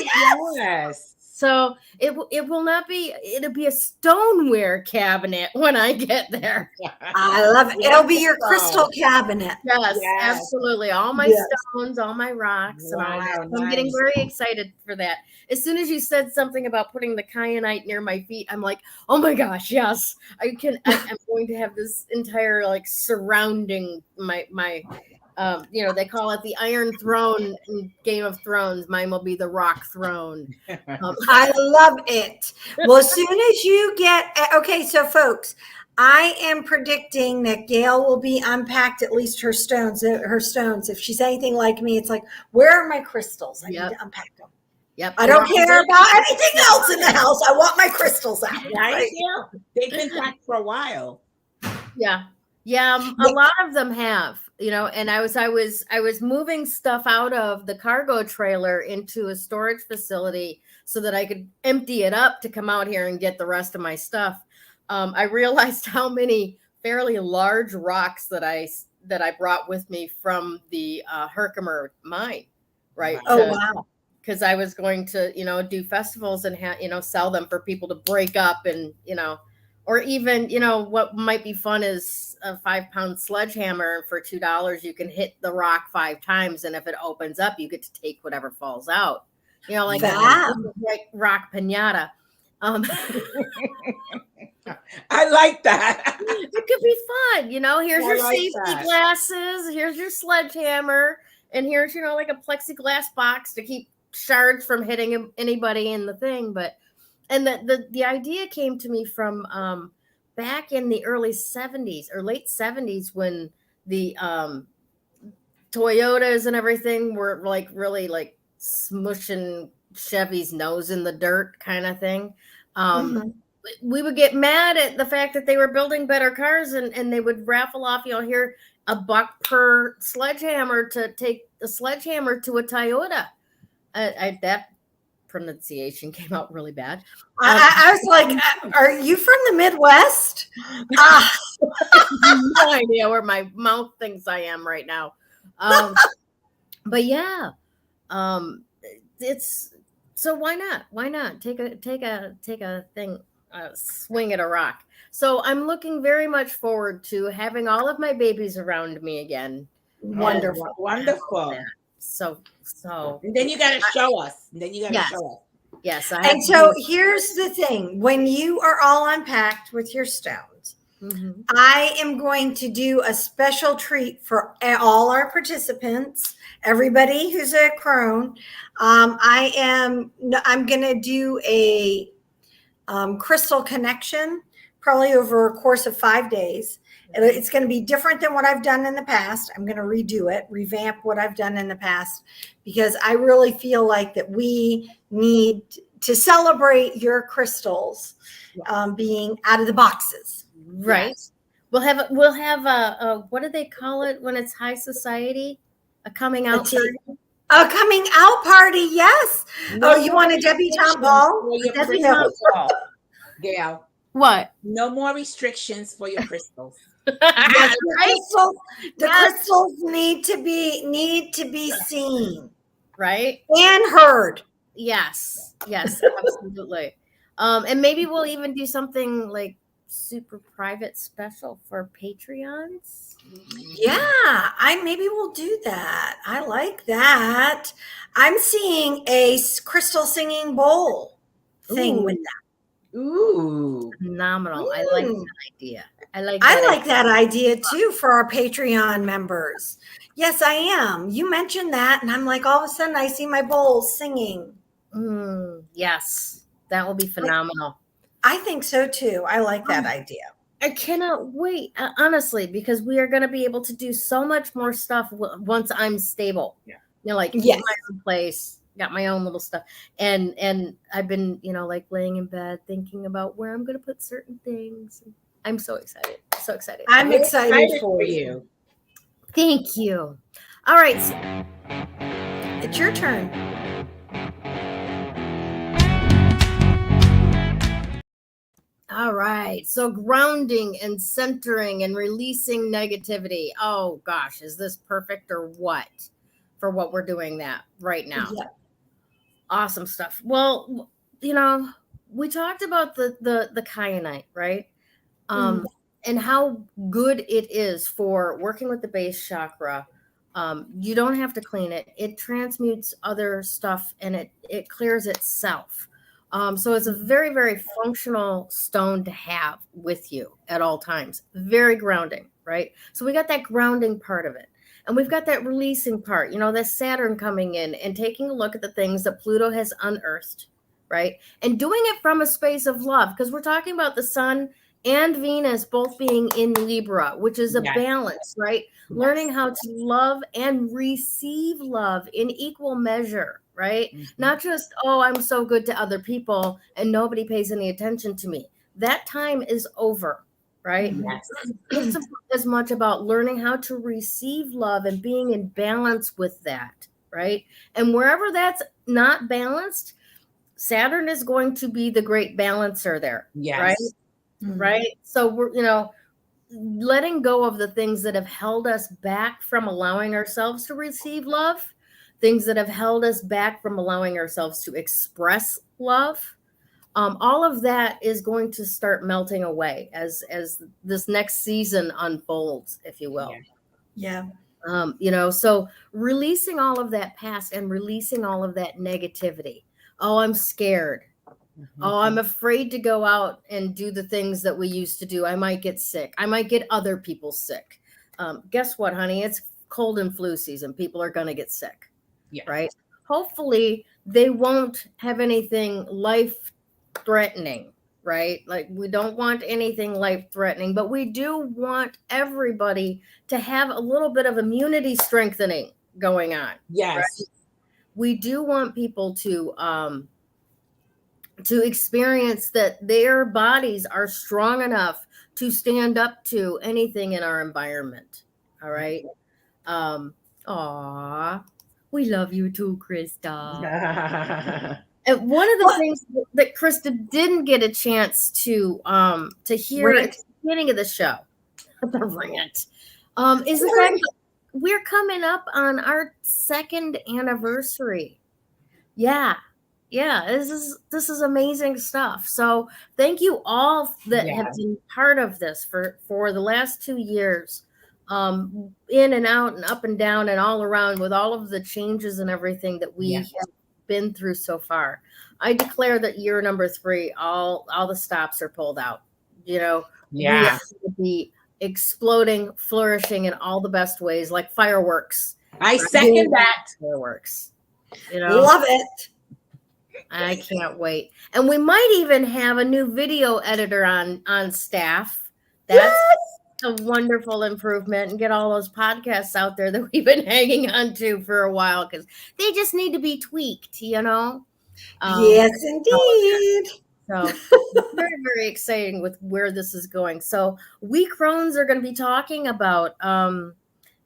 S2: yes.
S1: So it'll be a stoneware cabinet when I get there.
S3: I love it. It'll be your crystal cabinet.
S1: Yes, absolutely. All my stones, all my rocks.
S2: Wow,
S1: I'm getting very excited for that. As soon as you said something about putting the kyanite near my feet, I'm like, oh my gosh, yes. I'm going to have this entire surrounding my they call it the Iron Throne in Game of Thrones. Mine will be the Rock Throne.
S3: I love it. Well, as soon as you so folks, I am predicting that Gayle will be unpacked, at least her stones. If she's anything like me, it's like, where are my crystals? I need to unpack them.
S1: Yep.
S3: I don't care about anything else in the house. I want my crystals out.
S2: Right? They've been packed for a while.
S1: Yeah. Yeah, a lot of them have. and I was moving stuff out of the cargo trailer into a storage facility so that I could empty it up to come out here and get the rest of my stuff. I realized how many fairly large rocks that I brought with me from the Herkimer mine, right?
S3: Oh, wow.
S1: Because I was going to, do festivals and sell them for people to break up and, or even, what might be fun is a 5-pound sledgehammer. For $2, you can hit the rock 5 times. And if it opens up, you get to take whatever falls out, like rock pinata.
S2: I like that.
S1: It could be fun. Here's your safety glasses. Here's your sledgehammer. And here's, like a plexiglass box to keep shards from hitting anybody in the thing. And the idea came to me from back in the early 70s or late 70s when the Toyotas and everything were like really like smushing Chevy's nose in the dirt kind of thing. We would get mad at the fact that they were building better cars and they would raffle off, here $1 per sledgehammer to take the sledgehammer to a Toyota. That pronunciation came out really bad.
S3: I was like, are you from the Midwest?
S1: No idea where my mouth thinks I am right now. But yeah, it's so why not take a thing, swing at a rock. So I'm looking very much forward to having all of my babies around me again.
S2: Wonderful.
S1: So
S2: and then you got to show us. Yes.
S3: And so here's the thing. When you are all unpacked with your stones, I am going to do a special treat for all our participants, everybody who's a crone. I'm going to do a crystal connection, probably over a course of 5 days. It's going to be different than what I've done in the past. I'm going to redo it, revamp what I've done in the past, because I really feel like that we need to celebrate your crystals being out of the boxes.
S1: Right. Yes. We'll have a what do they call it when it's high society? A coming out party.
S3: A coming out party, yes. No, you want a debutante ball?
S2: Gayle.
S1: What?
S2: No more restrictions for your crystals.
S3: The crystals need to be seen,
S1: right,
S3: and heard.
S1: Yes, absolutely. And maybe we'll even do something like super private special for Patreons.
S3: Yeah, maybe we'll do that. I like that. I'm seeing a crystal singing bowl thing with that.
S2: Ooh,
S1: phenomenal! I like that idea. I like
S3: that idea too for our Patreon members. Yes, I am. You mentioned that, and I'm like, all of a sudden, I see my bowls singing.
S1: Yes, that will be phenomenal.
S3: I think so too. I like that idea.
S1: I cannot wait, honestly, because we are going to be able to do so much more stuff once I'm stable.
S2: Yeah,
S1: my own place. Got my own little stuff. And I've been, like laying in bed thinking about where I'm going to put certain things. I'm so excited. So excited.
S3: I'm excited for you.
S1: Thank you. All right.
S3: It's your turn.
S1: All right. So grounding and centering and releasing negativity. Oh gosh, is this perfect or what for what we're doing that right now? Yeah. Awesome stuff. Well, we talked about the Kyanite, right? And how good it is for working with the base chakra. You don't have to clean it. It transmutes other stuff and it clears itself. So it's a very, very functional stone to have with you at all times. Very grounding, right? So we got that grounding part of it. And we've got that releasing part, that Saturn coming in and taking a look at the things that Pluto has unearthed, right? And doing it from a space of love, because we're talking about the sun and Venus both being in Libra, which is a balance, right? Yes. Learning how to love and receive love in equal measure, right? Mm-hmm. Not just, I'm so good to other people and nobody pays any attention to me. That time is over, right?
S2: Yes.
S1: It's as much about learning how to receive love and being in balance with that, right? And wherever that's not balanced, Saturn is going to be the great balancer there,
S2: Yes.
S1: right?
S3: Mhm.
S1: Right? So we're, letting go of the things that have held us back from allowing ourselves to receive love, things that have held us back from allowing ourselves to express love. All of that is going to start melting away as this next season unfolds, if you will.
S3: Yeah.
S1: So releasing all of that past and releasing all of that negativity. Oh, I'm scared. Oh, I'm afraid to go out and do the things that we used to do. I might get sick. I might get other people sick. Guess what, honey? It's cold and flu season. People are going to get sick, right? Hopefully they won't have anything life-threatening, right? Like we don't want anything life-threatening, but we do want everybody to have a little bit of immunity strengthening going on.
S2: Yes.
S1: Right? We do want people to experience that their bodies are strong enough to stand up to anything in our environment. All right. We love you too, Krista. And one of the things that Krista didn't get a chance to hear at the beginning of the show, the rant, is the fact that we're coming up on our 2nd anniversary. Yeah, this is amazing stuff. So thank you all that have been part of this for the last 2 years, in and out and up and down and all around with all of the changes and everything that we have been through so far. I declare that year number 3, all the stops are pulled out. We are going to be exploding, flourishing in all the best ways, like fireworks.
S2: I second that.
S1: Fireworks.
S3: Love it.
S1: I can't wait. And we might even have a new video editor on staff. That's a wonderful improvement, and get all those podcasts out there that we've been hanging on to for a while because they just need to be tweaked,
S3: Yes, indeed.
S1: So very, very exciting with where this is going. So we Crones are going to be talking about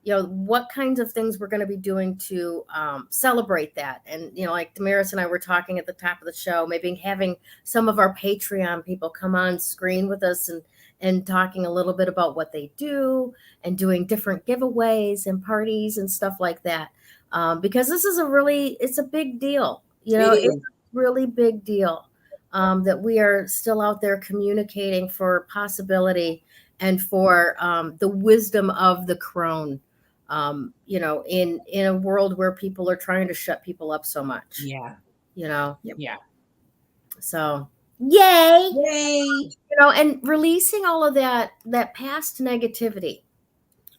S1: what kinds of things we're going to be doing to celebrate that. And, like Damaris and I were talking at the top of the show, maybe having some of our Patreon people come on screen with us and talking a little bit about what they do and doing different giveaways and parties and stuff like that. Because this is it's a big deal. It's a really big deal that we are still out there communicating for possibility and for the wisdom of the crone. In a world where people are trying to shut people up so much. So yay. And releasing all of that past negativity.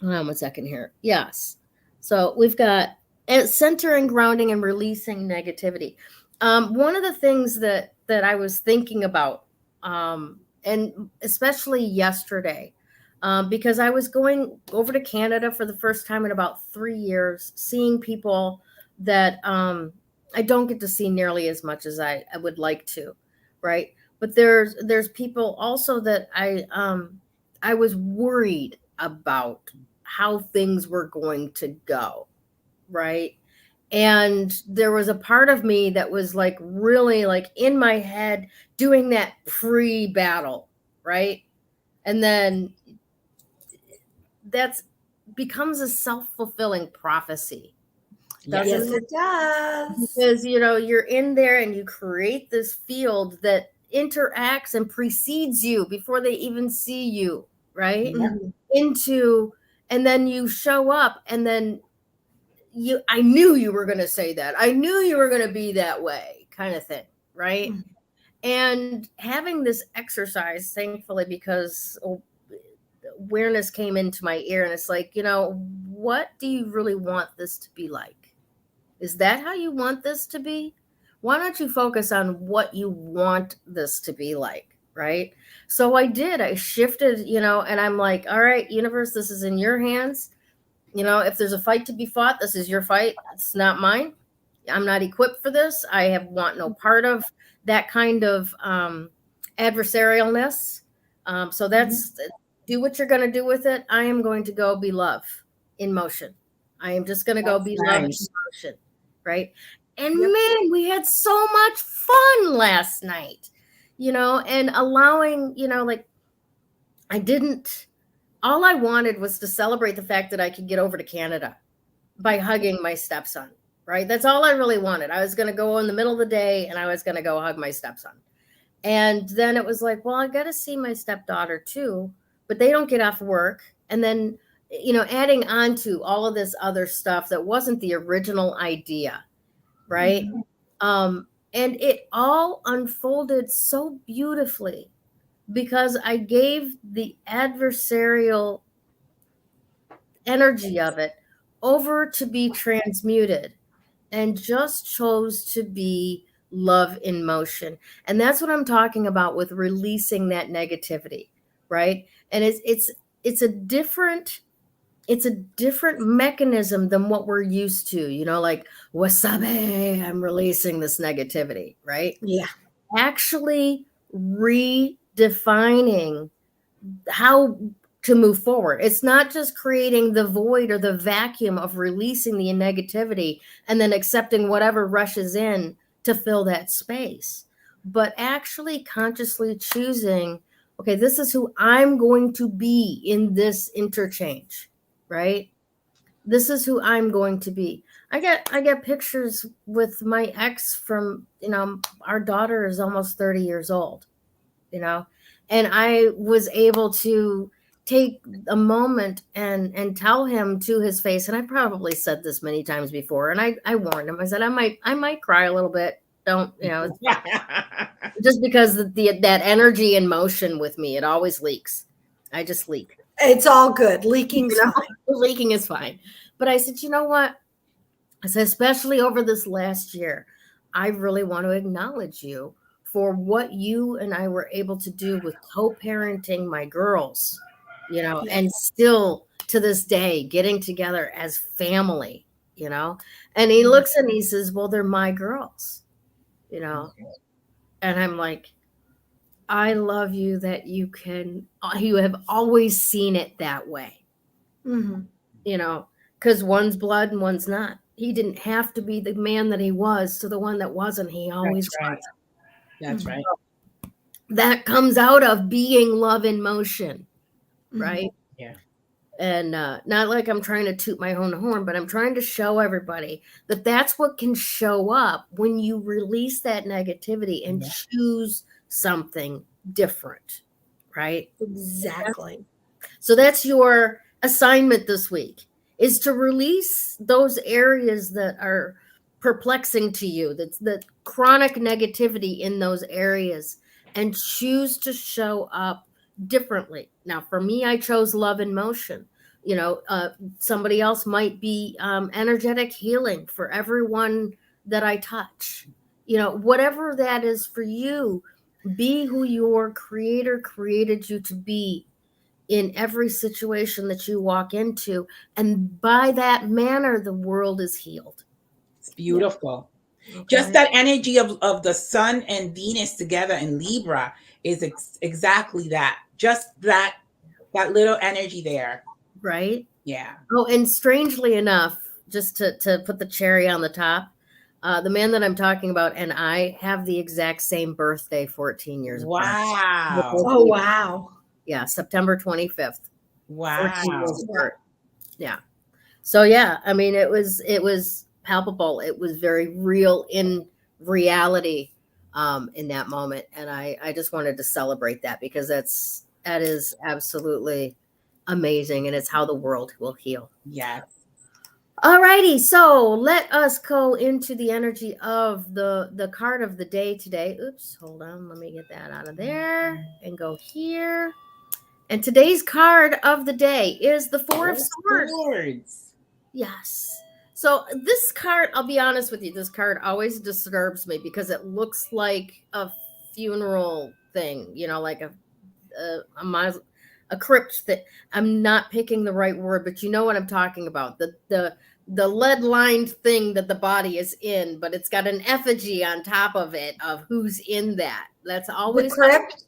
S1: Hold on 1 second here. Yes. So we've got centering, grounding, and releasing negativity. One of the things that I was thinking about, and especially yesterday, because I was going over to Canada for the first time in about 3 years, seeing people that I don't get to see nearly as much as I would like to, right? But there's people also that I was worried about how things were going to go, right? And there was a part of me that was like really like in my head doing that pre-battle, right? And then that's becomes a self-fulfilling prophecy.
S3: Yes, it does.
S1: Because, you're in there and you create this field that interacts and precedes you before they even see you, right? Mm-hmm. And then you show up and then I knew you were going to say that. I knew you were going to be that way kind of thing, right? Mm-hmm. And having this exercise, thankfully, because awareness came into my ear and it's like, what do you really want this to be like? Is that how you want this to be? Why don't you focus on what you want this to be like, right? So I did. I shifted, and I'm like, all right, universe, this is in your hands. If there's a fight to be fought, this is your fight. It's not mine. I'm not equipped for this. I want no part of that kind of adversarialness. So that's do what you're going to do with it. I am going to go be love in motion. I am just going to go be love in motion. Right. And man, we had so much fun last night, and allowing, all I wanted was to celebrate the fact that I could get over to Canada by hugging my stepson, right? That's all I really wanted. I was going to go in the middle of the day and I was going to go hug my stepson. And then it was like, well, I got to see my stepdaughter too, but they don't get off work. And then, adding on to all of this other stuff that wasn't the original idea, right? Mm-hmm. And it all unfolded so beautifully because I gave the adversarial energy of it over to be transmuted and just chose to be love in motion. And that's what I'm talking about with releasing that negativity, right? And it's a different mechanism than what we're used to, like wasabi, I'm releasing this negativity, right?
S3: Yeah.
S1: Actually redefining how to move forward. It's not just creating the void or the vacuum of releasing the negativity and then accepting whatever rushes in to fill that space, but actually consciously choosing, okay, this is who I'm going to be in this interchange, right? This is who I'm going to be. I get pictures with my ex from, our daughter is almost 30 years old, and I was able to take a moment and tell him to his face. And I probably said this many times before. And I warned him. I said, I might cry a little bit. Don't, just because that energy in motion with me, it always leaks. I just leak.
S3: It's all good. Leaking's fine.
S1: Leaking is fine. But I said, you know what? I said, especially over this last year, I really want to acknowledge you for what you and I were able to do with co-parenting my girls, and still to this day, getting together as family, and he looks and he says, well, they're my girls, and I'm like, I love you that you have always seen it that way, because one's blood and one's not. He didn't have to be the man that he was to the one that wasn't. He always was.
S2: That's right.
S1: That comes out of being love in motion, right?
S2: Yeah.
S1: And not like I'm trying to toot my own horn, but I'm trying to show everybody that that's what can show up when you release that negativity and choose something different, right?
S3: Exactly.
S1: So that's your assignment this week, is to release those areas that are perplexing to you, that's the chronic negativity in those areas, and choose to show up differently. Now, for me, I chose love in motion. Somebody else might be energetic healing for everyone that I touch. Whatever that is for you, be who your creator created you to be in every situation that you walk into. And by that manner, the world is healed.
S2: It's beautiful.
S1: Okay.
S2: Just that energy of the sun and Venus together in Libra is exactly that. Just that little energy there.
S1: Right?
S2: Yeah.
S1: Oh, and strangely enough, just to put the cherry on the top, the man that I'm talking about and I have the exact same birthday, 14 years apart.
S2: Wow.
S3: Oh, wow.
S1: Yeah, September 25th.
S2: Wow.
S1: Yeah. So yeah, I mean, it was palpable. It was very real in reality in that moment. And I just wanted to celebrate that because that is absolutely amazing. And it's how the world will heal.
S2: Yes.
S1: All righty. So let us go into the energy of the card of the day today. Oops, hold on. Let me get that out of there and go here. And today's card of the day is the Four of Swords. Yes. So this card, I'll be honest with you, this card always disturbs me because it looks like a funeral thing, like a crypt that I'm not picking the right word, but you know what I'm talking about. The lead-lined thing that the body is in, but it's got an effigy on top of it of who's in that. That's always
S3: the crypt.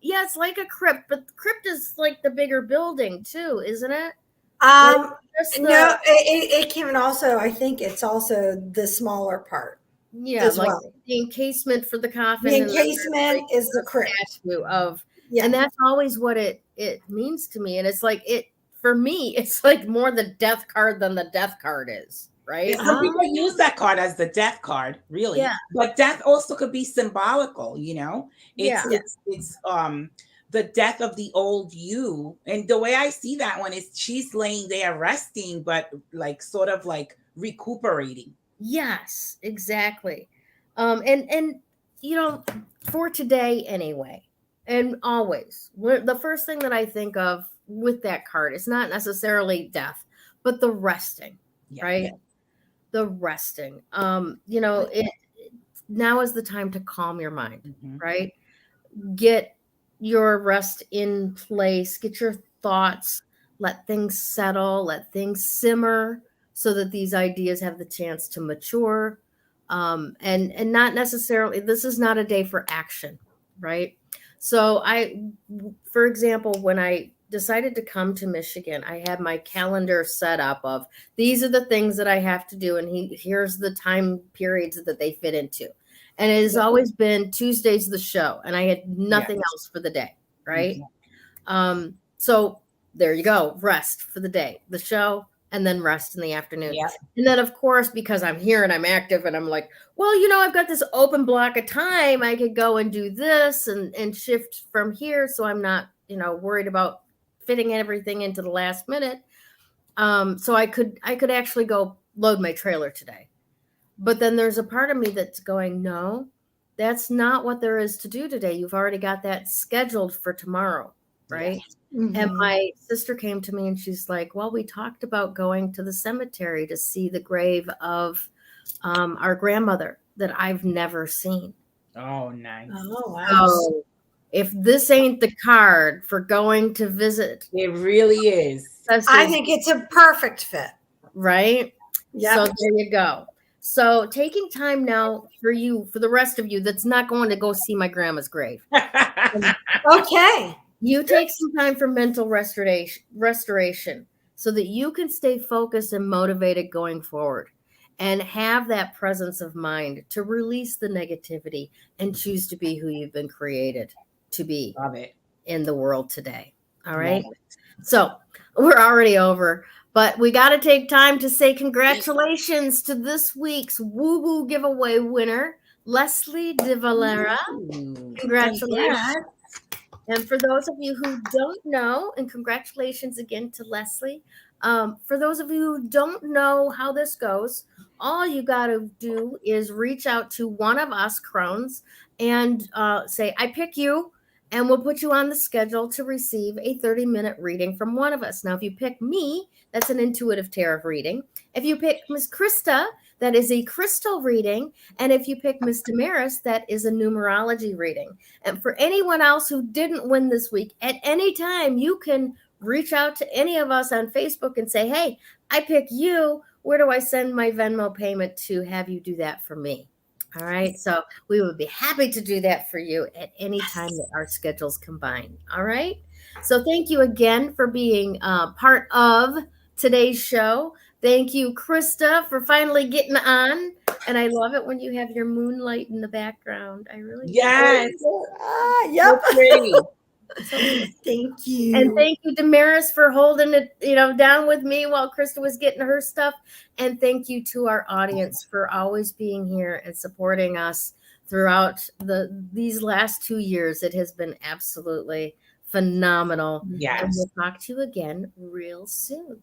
S1: Yeah, it's like a crypt, but the crypt is like the bigger building too, isn't it?
S3: No, it can also, I think it's also the smaller part.
S1: Yeah,
S3: as
S1: like
S3: well.
S1: the encasement for the coffin.
S3: The
S1: and then there's,
S3: encasement
S1: like,
S3: is the crypt.
S1: statue of,
S3: Yeah.
S1: and that's always what it means to me. And it's like for me, it's like more the death card than the death card is, right?
S2: Some people use that card as the death card, really.
S1: Yeah.
S2: But death also could be symbolical, you know. It's the death of the old you. And the way I see that one is she's laying there resting, but like sort of like recuperating.
S1: Yes, exactly. And you know, for today anyway, and always, the first thing that I think of with that card is not necessarily death, but the resting, right? Yeah. The resting. You know, now is the time to calm your mind, right? Get your rest in place, get your thoughts, let things settle, let things simmer, so that these ideas have the chance to mature. And not necessarily, this is not a day for action, right? So for example, when I decided to come to Michigan, I had my calendar set up of these are the things that I have to do. And here's the time periods that they fit into. And it has always been Tuesday's the show. And I had nothing else for the day, right? So there you go, rest for the day, the show, and then rest in the afternoon. Yeah. And then, of course, because I'm here and I'm active and I'm like, well, you know, I've got this open block of time. I could go and do this and shift from here. So I'm not, you know, worried about fitting everything into the last minute. So I could actually go load my trailer today. But then there's a part of me that's going, no, that's not what there is to do today. You've already got that scheduled for tomorrow, right? Yes. And my sister came to me and she's like, well, we talked about going to the cemetery to see the grave of our grandmother that I've never seen.
S2: Oh, nice.
S3: Oh, wow.
S1: So if this ain't the card for going to visit.
S2: It really is.
S3: I think it's a perfect fit.
S1: Right?
S3: Yeah.
S1: So there you go. So taking time now for the rest of you that's not going to go see my grandma's grave.
S3: Okay.
S1: You take some time for mental restoration so that you can stay focused and motivated going forward and have that presence of mind to release the negativity and choose to be who you've been created to be.
S2: Love it.
S1: In the world today. All right. So we're already over, but we got to take time to say congratulations to this week's Woo Woo giveaway winner, Leslie De Valera. Congratulations. And for those of you who don't know, and congratulations again to Leslie. For those of you who don't know how this goes, all you got to do is reach out to one of us Crones and say, I pick you, and we'll put you on the schedule to receive a 30-minute reading from one of us. Now, if you pick me, that's an intuitive tarot reading. If you pick Miss Krista, that is a crystal reading. And if you pick Miss Damaris, that is a numerology reading. And for anyone else who didn't win this week, at any time, you can reach out to any of us on Facebook and say, hey, I pick you. Where do I send my Venmo payment to have you do that for me? All right. So we would be happy to do that for you at any time that our schedules combine. All right. So thank you again for being part of today's show. Thank you, Krista, for finally getting on. And I love it when you have your moonlight in the background. I really
S2: Yes.
S3: Yep.
S1: Thank you. And thank you, Damaris, for holding it, down with me while Krista was getting her stuff. And thank you to our audience for always being here and supporting us throughout these last 2 years. It has been absolutely phenomenal.
S2: Yes.
S1: And we'll talk to you again real soon.